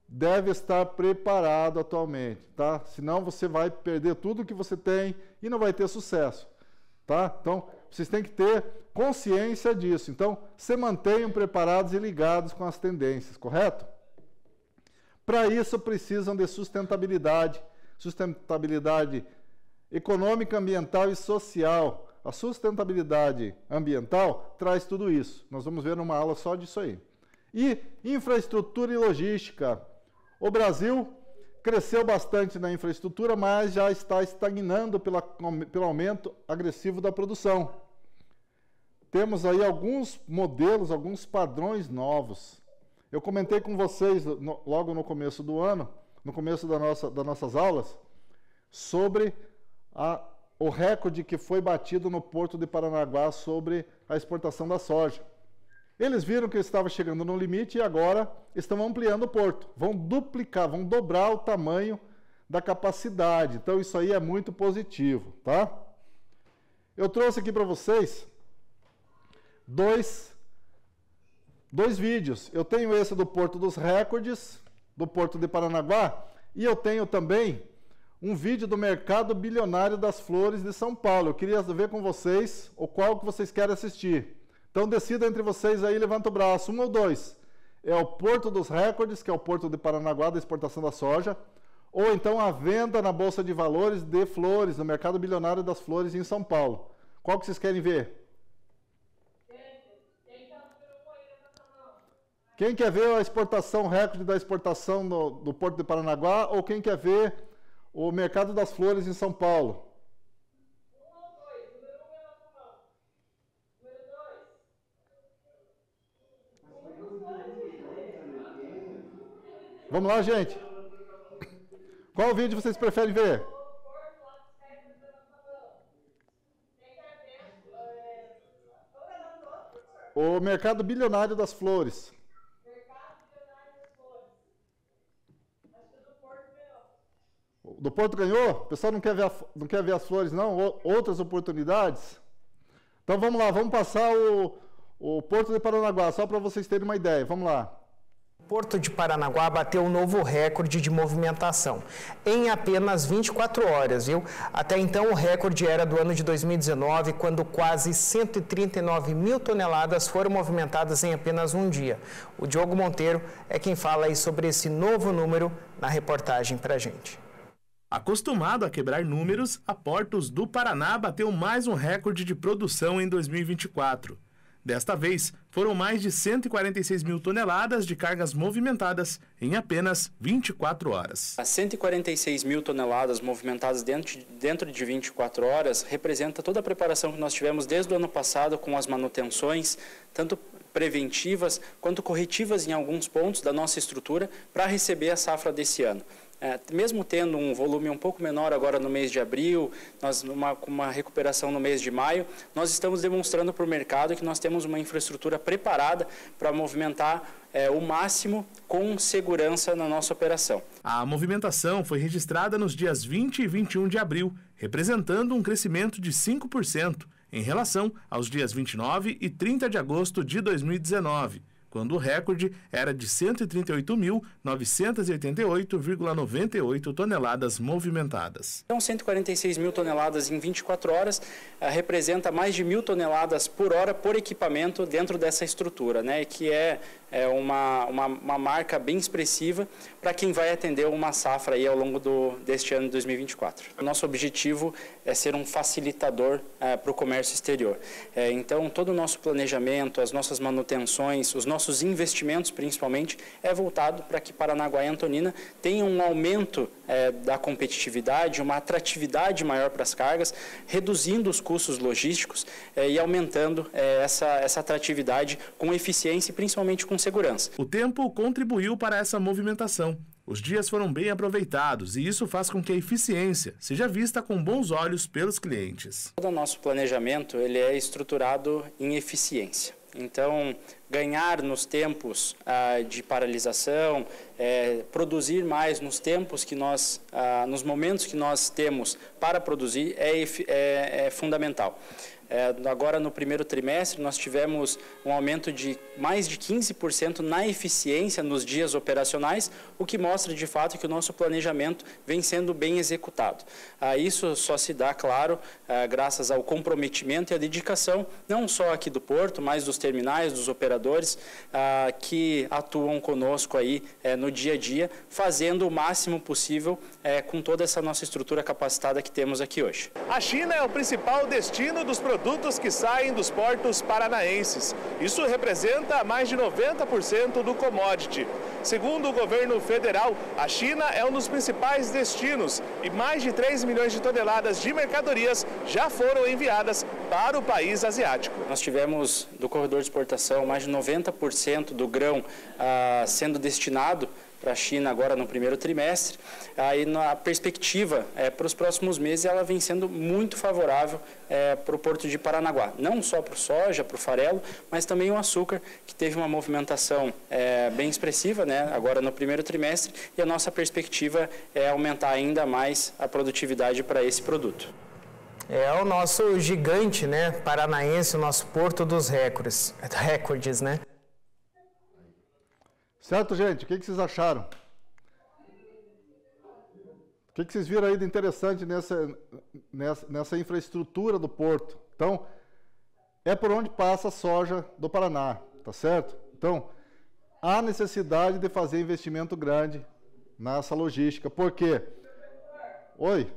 deve estar preparado atualmente, tá? Senão você vai perder tudo que você tem e não vai ter sucesso, tá? Então, vocês têm que ter consciência disso. Então, se mantenham preparados e ligados com as tendências, correto? Para isso, precisam de sustentabilidade econômica, ambiental e social. A sustentabilidade ambiental traz tudo isso. Nós vamos ver numa aula só disso aí. E infraestrutura e logística. O Brasil cresceu bastante na infraestrutura, mas já está estagnando pelo aumento agressivo da produção. Temos aí alguns modelos, alguns padrões novos. Eu comentei com vocês logo no começo do ano, no começo das nossas aulas, sobre o recorde que foi batido no Porto de Paranaguá sobre a exportação da soja. Eles viram que estava chegando no limite e agora estão ampliando o porto. Vão duplicar, vão dobrar o tamanho da capacidade. Então, isso aí é muito positivo, tá? Eu trouxe aqui para vocês dois vídeos. Eu tenho esse do Porto dos Recordes, do Porto de Paranaguá, e eu tenho também um vídeo do Mercado Bilionário das Flores de São Paulo. Eu queria ver com vocês qual que vocês querem assistir. Então, decida entre vocês aí, levanta o braço, um ou dois. É o Porto dos Recordes, que é o Porto de Paranaguá, da exportação da soja, ou então a venda na Bolsa de Valores de flores, no Mercado Bilionário das Flores em São Paulo. Qual que vocês querem ver? Quem quer ver a exportação, recorde da exportação do Porto de Paranaguá, ou quem quer ver o Mercado das Flores em São Paulo? Vamos lá, gente. Qual vídeo vocês preferem ver? O Mercado Bilionário das Flores. Do Porto ganhou? O pessoal não quer ver as flores, não? Outras oportunidades? Então vamos lá, vamos passar o Porto de Paranaguá, só para vocês terem uma ideia. Vamos lá. O Porto de Paranaguá bateu um novo recorde de movimentação, em apenas 24 horas, viu? Até então o recorde era do ano de 2019, quando quase 139 mil toneladas foram movimentadas em apenas um dia. O Diogo Monteiro é quem fala aí sobre esse novo número na reportagem pra gente. Acostumado a quebrar números, a Portos do Paraná bateu mais um recorde de produção em 2024. Desta vez, foram mais de 146 mil toneladas de cargas movimentadas em apenas 24 horas. As 146 mil toneladas movimentadas dentro de 24 horas representa toda a preparação que nós tivemos desde o ano passado com as manutenções, tanto preventivas quanto corretivas em alguns pontos da nossa estrutura para receber a safra desse ano. Mesmo tendo um volume um pouco menor agora no mês de abril, com uma recuperação no mês de maio, nós estamos demonstrando para o mercado que nós temos uma infraestrutura preparada para movimentar o máximo com segurança na nossa operação. A movimentação foi registrada nos dias 20 e 21 de abril, representando um crescimento de 5% em relação aos dias 29 e 30 de agosto de 2019, quando o recorde era de 138.988,98 toneladas movimentadas. Então, 146 mil toneladas em 24 horas representa mais de 1.000 toneladas por hora por equipamento dentro dessa estrutura, né? Que é uma marca bem expressiva para quem vai atender uma safra aí ao longo deste ano de 2024. O nosso objetivo é ser um facilitador para o comércio exterior. Então, todo o nosso planejamento, as nossas manutenções, os nossos investimentos, principalmente, é voltado para que Paranaguá e Antonina tenham um aumento da competitividade, uma atratividade maior para as cargas, reduzindo os custos logísticos e aumentando essa atratividade com eficiência e principalmente com segurança. O tempo contribuiu para essa movimentação. Os dias foram bem aproveitados e isso faz com que a eficiência seja vista com bons olhos pelos clientes. Todo o nosso planejamento ele é estruturado em eficiência. Então, ganhar nos tempos de paralisação, produzir mais nos tempos que nos momentos que nós temos para produzir é fundamental. Agora, no primeiro trimestre, nós tivemos um aumento de mais de 15% na eficiência nos dias operacionais, o que mostra, de fato, que o nosso planejamento vem sendo bem executado. Isso só se dá, claro, graças ao comprometimento e à dedicação, não só aqui do Porto, mas dos terminais, dos operadores, que atuam conosco aí no dia a dia, fazendo o máximo possível com toda essa nossa estrutura capacitada que temos aqui hoje. A China é o principal destino dos produtos que saem dos portos paranaenses. Isso representa mais de 90% do commodity. Segundo o governo federal, a China é um dos principais destinos e mais de 3 milhões de toneladas de mercadorias já foram enviadas para o país asiático. Nós tivemos do corredor de exportação mais de 90% do grão sendo destinado para a China agora no primeiro trimestre. Aí na perspectiva para os próximos meses ela vem sendo muito favorável para o Porto de Paranaguá. Não só para o soja, para o farelo, mas também o açúcar, que teve uma movimentação bem expressiva, né, agora no primeiro trimestre, e a nossa perspectiva é aumentar ainda mais a produtividade para esse produto. É o nosso gigante, né, paranaense, o nosso Porto dos recordes, né? Certo, gente? O que vocês acharam? O que vocês viram aí de interessante nessa infraestrutura do porto? Então, é por onde passa a soja do Paraná, tá certo? Então, há necessidade de fazer investimento grande nessa logística. Por quê? Oi?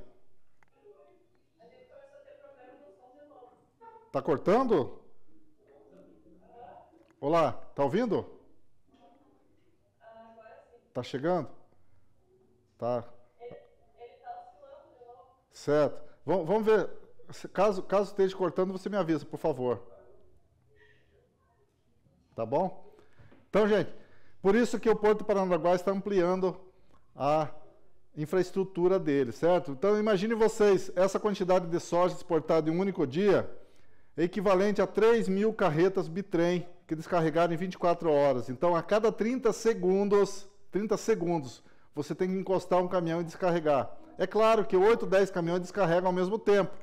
Tá cortando? Olá, tá ouvindo? Tá chegando? Tá. Ele tá oscilando de novo. Certo. Vamos ver. Caso esteja cortando, você me avisa, por favor. Tá bom? Então, gente, por isso que o Porto de Paranaguá está ampliando a infraestrutura dele, certo? Então, imagine vocês, essa quantidade de soja exportada em um único dia é equivalente a 3 mil carretas bitrem que descarregaram em 24 horas. Então, a cada 30 segundos, você tem que encostar um caminhão e descarregar. É claro que 8, 10 caminhões descarregam ao mesmo tempo,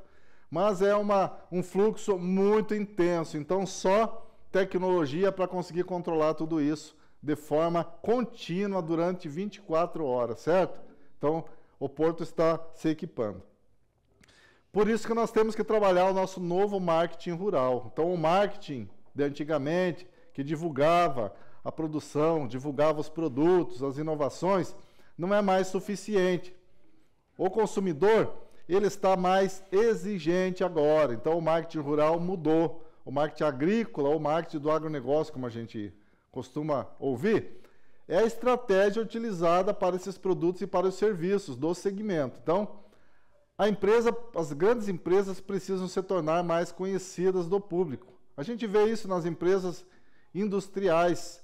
mas é um fluxo muito intenso. Então, só tecnologia para conseguir controlar tudo isso de forma contínua durante 24 horas, certo? Então, o Porto está se equipando. Por isso que nós temos que trabalhar o nosso novo marketing rural. Então, o marketing de antigamente, que divulgava a produção, divulgava os produtos, as inovações, não é mais suficiente. O consumidor, ele está mais exigente agora. Então, o marketing rural mudou. O marketing agrícola, ou o marketing do agronegócio, como a gente costuma ouvir, é a estratégia utilizada para esses produtos e para os serviços do segmento. Então, as grandes empresas precisam se tornar mais conhecidas do público. A gente vê isso nas empresas industriais,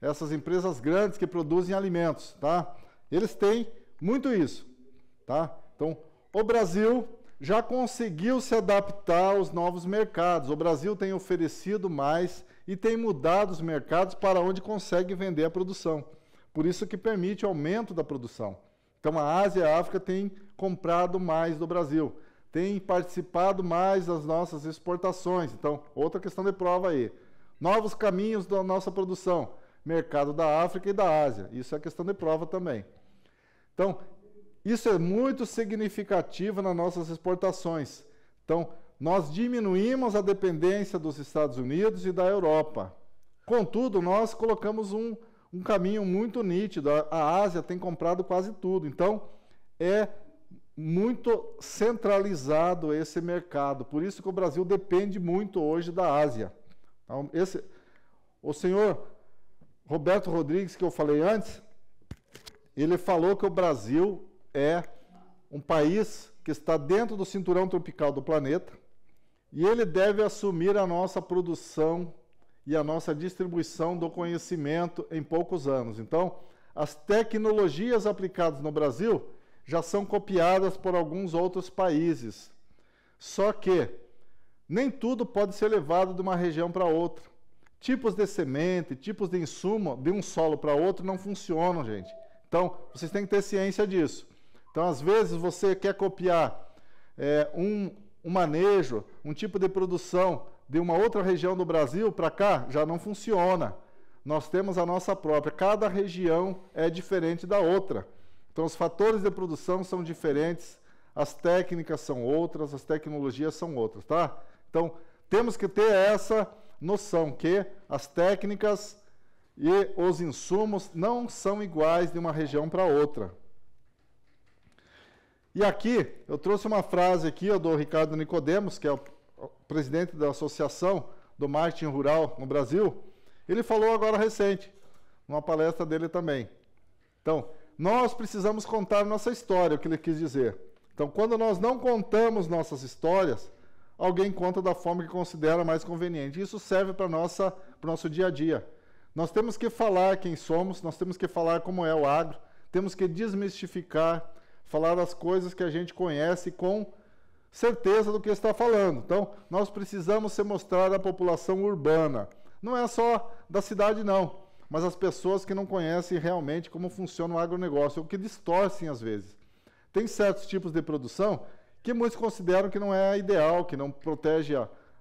essas empresas grandes que produzem alimentos, tá? Eles têm muito isso, tá? Então, o Brasil já conseguiu se adaptar aos novos mercados. O Brasil tem oferecido mais e tem mudado os mercados para onde consegue vender a produção. Por isso que permite o aumento da produção. Então, a Ásia e a África têm comprado mais do Brasil. tem participado mais das nossas exportações. Então, outra questão de prova aí. Novos caminhos da nossa produção, mercado da África e da Ásia. Isso é questão de prova também. Então, isso é muito significativo nas nossas exportações. Então, nós diminuímos a dependência dos Estados Unidos e da Europa. Contudo, nós colocamos um caminho muito nítido. A Ásia tem comprado quase tudo. Então, é muito centralizado esse mercado. Por isso que o Brasil depende muito hoje da Ásia. Então, o senhor Roberto Rodrigues, que eu falei antes, ele falou que o Brasil é um país que está dentro do cinturão tropical do planeta e ele deve assumir a nossa produção e a nossa distribuição do conhecimento em poucos anos. Então, as tecnologias aplicadas no Brasil já são copiadas por alguns outros países. Só que nem tudo pode ser levado de uma região para outra. Tipos de semente, tipos de insumo de um solo para outro não funcionam, gente. Então, vocês têm que ter ciência disso. Então, às vezes, você quer copiar um manejo, um tipo de produção de uma outra região do Brasil para cá, já não funciona. Nós temos a nossa própria. Cada região é diferente da outra. Então, os fatores de produção são diferentes, as técnicas são outras, as tecnologias são outras, tá? Então, temos que ter essa noção que as técnicas e os insumos não são iguais de uma região para outra. E aqui, eu trouxe uma frase aqui do Ricardo Nicodemos, que é o presidente da Associação do Marketing Rural no Brasil. Ele falou agora recente, numa palestra dele também. Então, nós precisamos contar nossa história, o que ele quis dizer. Então, quando nós não contamos nossas histórias, alguém conta da forma que considera mais conveniente. Isso serve para o nosso dia a dia. Nós temos que falar quem somos, nós temos que falar como é o agro, temos que desmistificar, falar das coisas que a gente conhece com certeza do que está falando. Então, nós precisamos se mostrar à população urbana. Não é só da cidade, não, mas as pessoas que não conhecem realmente como funciona o agronegócio, o que distorcem às vezes. Tem certos tipos de produção que muitos consideram que não é ideal, que não protege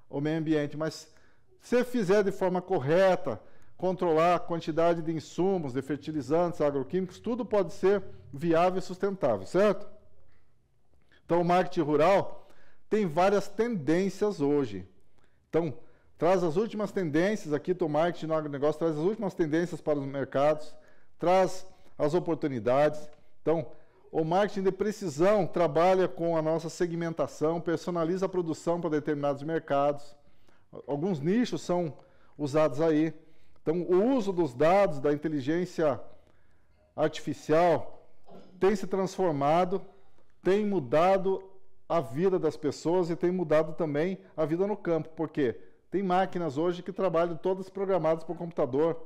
o meio ambiente, mas se fizer de forma correta, controlar a quantidade de insumos, de fertilizantes, agroquímicos, tudo pode ser viável e sustentável, certo? Então, o marketing rural tem várias tendências hoje. Então, traz as últimas tendências, aqui do marketing no agronegócio, traz as últimas tendências para os mercados, traz as oportunidades. Então, o marketing de precisão trabalha com a nossa segmentação, personaliza a produção para determinados mercados. Alguns nichos são usados aí. Então, o uso dos dados, da inteligência artificial, tem se transformado, tem mudado a vida das pessoas e tem mudado também a vida no campo. Por quê? Tem máquinas hoje que trabalham todas programadas por computador,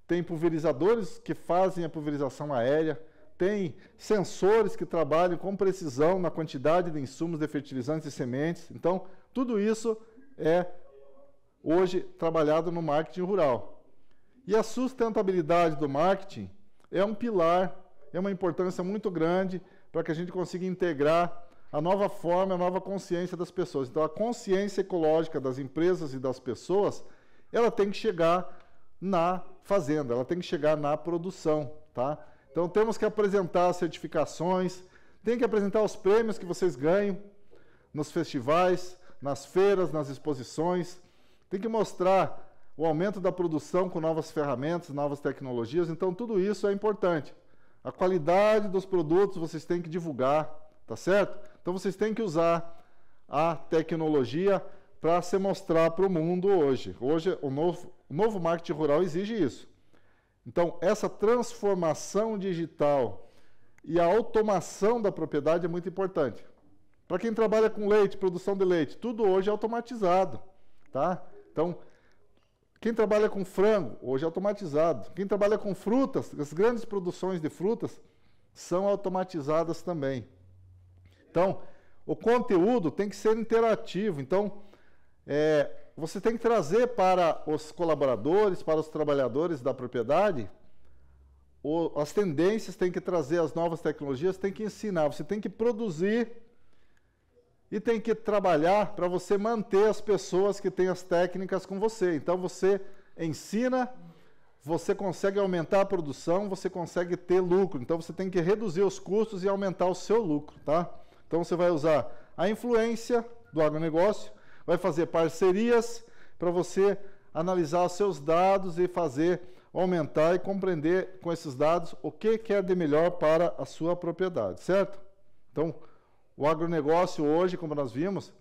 tem pulverizadores que fazem a pulverização aérea, tem sensores que trabalham com precisão na quantidade de insumos, de fertilizantes e sementes. Então, tudo isso é hoje trabalhado no marketing rural. E a sustentabilidade do marketing é um pilar, é uma importância muito grande para que a gente consiga integrar a nova forma, a nova consciência das pessoas. Então, a consciência ecológica das empresas e das pessoas, ela tem que chegar na fazenda, ela tem que chegar na produção, tá? Então, temos que apresentar certificações, tem que apresentar os prêmios que vocês ganham nos festivais, nas feiras, nas exposições, tem que mostrar o aumento da produção com novas ferramentas, novas tecnologias. Então, tudo isso é importante. A qualidade dos produtos vocês têm que divulgar, tá certo? Então, vocês têm que usar a tecnologia para se mostrar para o mundo hoje. Hoje, o novo marketing rural exige isso. Então, essa transformação digital e a automação da propriedade é muito importante. Para quem trabalha com leite, produção de leite, tudo hoje é automatizado, tá? Então, quem trabalha com frango, hoje é automatizado. Quem trabalha com frutas, as grandes produções de frutas são automatizadas também. Então, o conteúdo tem que ser interativo. Então, você tem que trazer para os colaboradores, para os trabalhadores da propriedade, as tendências, tem que trazer as novas tecnologias, tem que ensinar. Você tem que produzir e tem que trabalhar para você manter as pessoas que têm as técnicas com você. Então você ensina, você consegue aumentar a produção, você consegue ter lucro. Então você tem que reduzir os custos e aumentar o seu lucro, tá? Então você vai usar a influência do agronegócio, vai fazer parcerias para você analisar os seus dados e fazer aumentar e compreender com esses dados o que é de melhor para a sua propriedade, certo? Então, o agronegócio hoje, como nós vimos,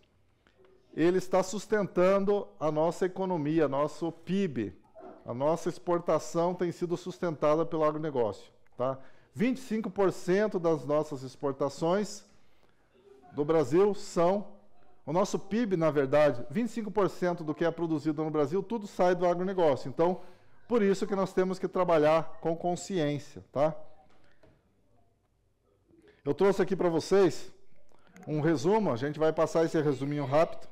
ele está sustentando a nossa economia, nosso PIB. A nossa exportação tem sido sustentada pelo agronegócio, tá? 25% das nossas exportações do Brasil são... O nosso PIB, na verdade, 25% do que é produzido no Brasil, tudo sai do agronegócio. Então, por isso que nós temos que trabalhar com consciência, tá? Eu trouxe aqui para vocês um resumo, a gente vai passar esse resuminho rápido.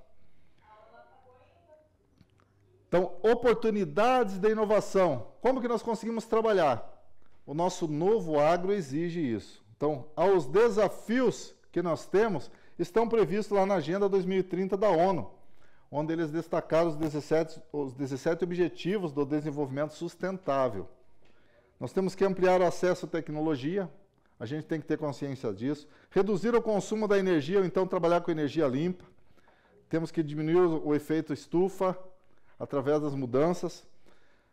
Então, oportunidades de inovação. Como que nós conseguimos trabalhar? O nosso novo agro exige isso. Então, aos desafios que nós temos, estão previstos lá na Agenda 2030 da ONU, onde eles destacaram os 17 Objetivos do Desenvolvimento Sustentável. Nós temos que ampliar o acesso à tecnologia, a gente tem que ter consciência disso, reduzir o consumo da energia, ou então trabalhar com energia limpa, temos que diminuir o efeito estufa, através das mudanças,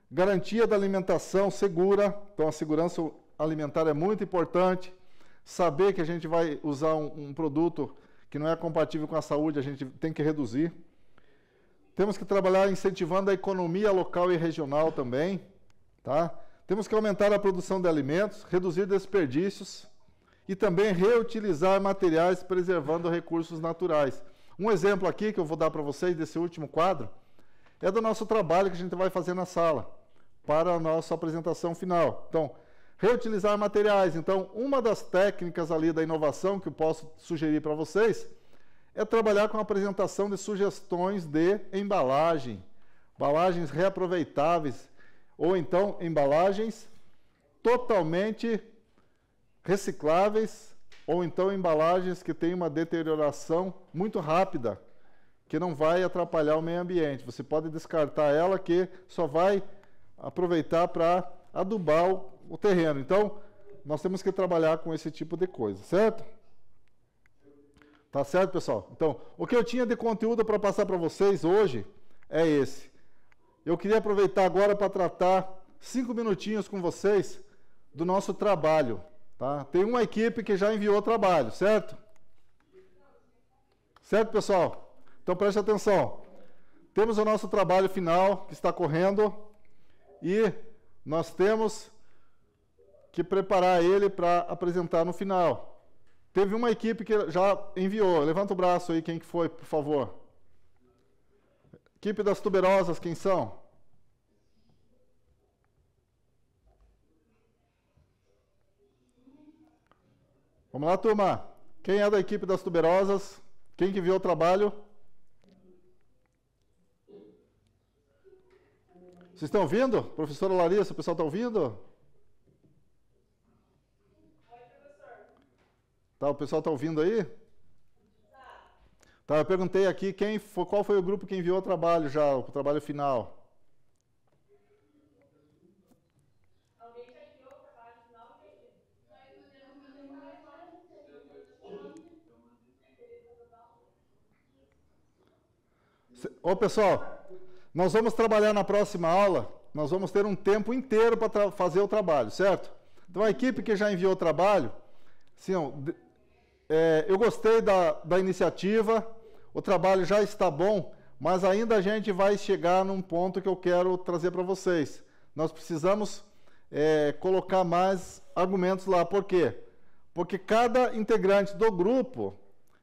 garantia da alimentação segura, então a segurança alimentar é muito importante, saber que a gente vai usar um produto que não é compatível com a saúde, a gente tem que reduzir. Temos que trabalhar incentivando a economia local e regional também, tá? Temos que aumentar a produção de alimentos, reduzir desperdícios e também reutilizar materiais preservando recursos naturais. Um exemplo aqui que eu vou dar para vocês desse último quadro é do nosso trabalho que a gente vai fazer na sala para a nossa apresentação final. Então, reutilizar materiais. Então, uma das técnicas ali da inovação que eu posso sugerir para vocês é trabalhar com a apresentação de sugestões de embalagens reaproveitáveis, ou então embalagens totalmente recicláveis, ou então embalagens que têm uma deterioração muito rápida, que não vai atrapalhar o meio ambiente. Você pode descartar ela, que só vai aproveitar para adubar o terreno. Então, nós temos que trabalhar com esse tipo de coisa, certo? Tá certo, pessoal? Então, o que eu tinha de conteúdo para passar para vocês hoje é esse. Eu queria aproveitar agora para tratar 5 minutinhos com vocês do nosso trabalho, tá? Tem uma equipe que já enviou trabalho, certo? Certo, pessoal? Então, preste atenção. Temos o nosso trabalho final que está correndo e nós temos que preparar ele para apresentar no final. Teve uma equipe que já enviou. Levanta o braço aí, quem que foi, por favor. Equipe das tuberosas, quem são? Vamos lá, turma. Quem é da equipe das tuberosas? Quem que enviou o trabalho? Vocês estão ouvindo? Professora Larissa, o pessoal está ouvindo? Tá, o pessoal está ouvindo aí? Tá, eu perguntei aqui qual foi o grupo que enviou o trabalho já, o trabalho final. Alguém já enviou o trabalho final? Ô, pessoal, nós vamos trabalhar na próxima aula, nós vamos ter um tempo inteiro para fazer o trabalho, certo? Então, a equipe que já enviou o trabalho, assim, eu gostei da iniciativa, o trabalho já está bom, mas ainda a gente vai chegar num ponto que eu quero trazer para vocês. Nós precisamos colocar mais argumentos lá. Por quê? Porque cada integrante do grupo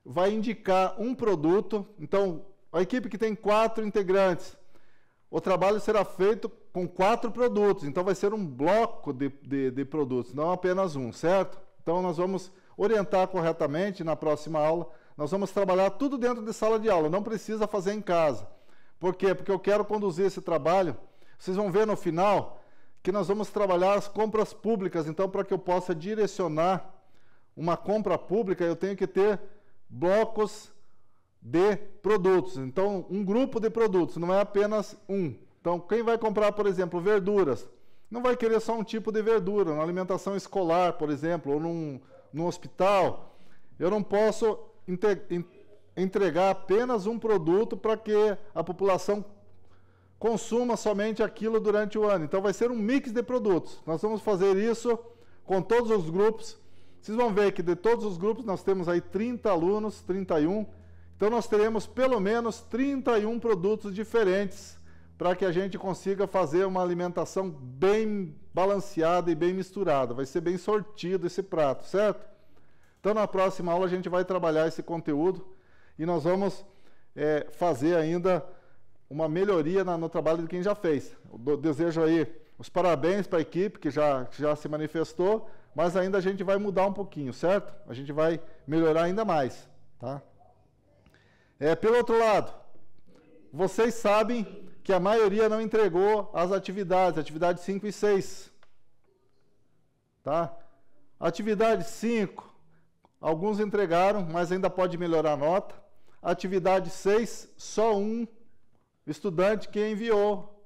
vai indicar um produto. Então, a equipe que tem 4 integrantes, o trabalho será feito com 4 produtos. Então, vai ser um bloco de produtos, não apenas um, certo? Então, nós vamos orientar corretamente na próxima aula. Nós vamos trabalhar tudo dentro de sala de aula, não precisa fazer em casa. Por quê? Porque eu quero conduzir esse trabalho. Vocês vão ver no final que nós vamos trabalhar as compras públicas. Então, para que eu possa direcionar uma compra pública, eu tenho que ter blocos de produtos. Então, um grupo de produtos, não é apenas um. Então, quem vai comprar, por exemplo, verduras, não vai querer só um tipo de verdura. Na alimentação escolar, por exemplo, ou num hospital, eu não posso entregar apenas um produto para que a população consuma somente aquilo durante o ano. Então, vai ser um mix de produtos. Nós vamos fazer isso com todos os grupos. Vocês vão ver que de todos os grupos nós temos aí 30 alunos, 31. Então, nós teremos pelo menos 31 produtos diferentes para que a gente consiga fazer uma alimentação bem balanceada e bem misturada. Vai ser bem sortido esse prato, certo? Então, na próxima aula a gente vai trabalhar esse conteúdo e nós vamos fazer ainda uma melhoria no trabalho de quem já fez. Eu desejo aí os parabéns para a equipe que já se manifestou, mas ainda a gente vai mudar um pouquinho, certo? A gente vai melhorar ainda mais, tá? Pelo outro lado, vocês sabem que a maioria não entregou as atividades 5 e 6. Tá? Atividade 5, alguns entregaram, mas ainda pode melhorar a nota. Atividade 6, só um estudante que enviou.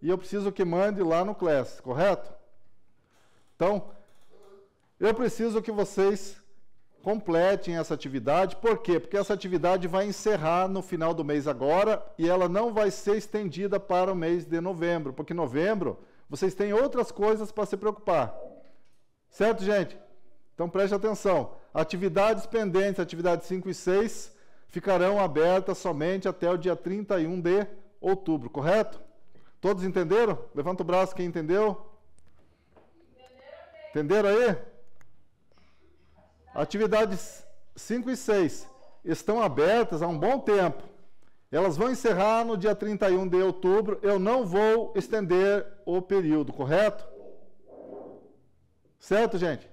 E eu preciso que mande lá no Class, correto? Então, eu preciso que vocês completem essa atividade. Por quê? Porque essa atividade vai encerrar no final do mês agora e ela não vai ser estendida para o mês de novembro, porque em novembro vocês têm outras coisas para se preocupar. Certo, gente? Então preste atenção. Atividades pendentes, atividades 5 e 6, ficarão abertas somente até o dia 31 de outubro, correto? Todos entenderam? Levanta o braço quem entendeu. Entenderam aí? Atividades 5 e 6 estão abertas há um bom tempo. Elas vão encerrar no dia 31 de outubro. Eu não vou estender o período, correto? Certo, gente?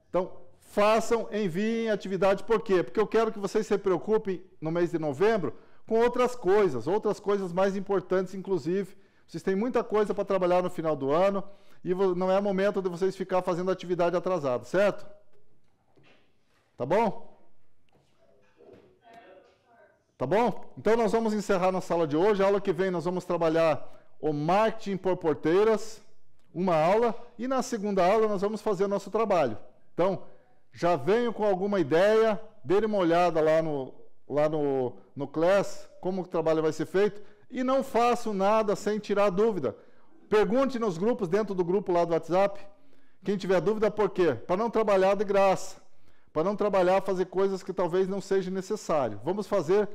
Então, façam, enviem atividade. Por quê? Porque eu quero que vocês se preocupem no mês de novembro com outras coisas mais importantes, inclusive. Vocês têm muita coisa para trabalhar no final do ano e não é momento de vocês ficar fazendo atividade atrasada, certo? Tá bom? Tá bom? Então nós vamos encerrar na sala de hoje. A aula que vem nós vamos trabalhar o marketing por porteiras, uma aula, e na segunda aula nós vamos fazer o nosso trabalho. Então, já venho com alguma ideia, dê uma olhada lá no Class, como o trabalho vai ser feito, e não faço nada sem tirar dúvida. Pergunte nos grupos, dentro do grupo lá do WhatsApp, quem tiver dúvida, por quê? Para não trabalhar de graça. Para não fazer coisas que talvez não seja necessário. Vamos fazer,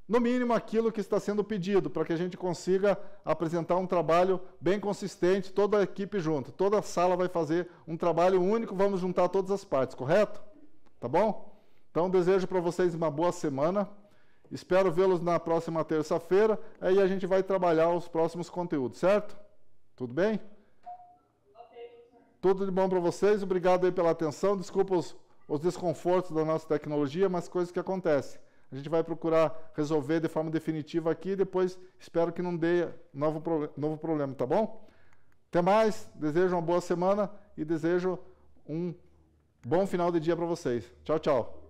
no mínimo, aquilo que está sendo pedido, para que a gente consiga apresentar um trabalho bem consistente, toda a equipe junto. Toda a sala vai fazer um trabalho único, vamos juntar todas as partes, correto? Tá bom? Então, desejo para vocês uma boa semana. Espero vê-los na próxima terça-feira, aí a gente vai trabalhar os próximos conteúdos, certo? Tudo bem? Tudo de bom para vocês, obrigado aí pela atenção, desculpa os desconfortos da nossa tecnologia, mas coisas que acontecem. A gente vai procurar resolver de forma definitiva aqui e depois espero que não dê novo problema, tá bom? Até mais, desejo uma boa semana e desejo um bom final de dia para vocês. Tchau, tchau.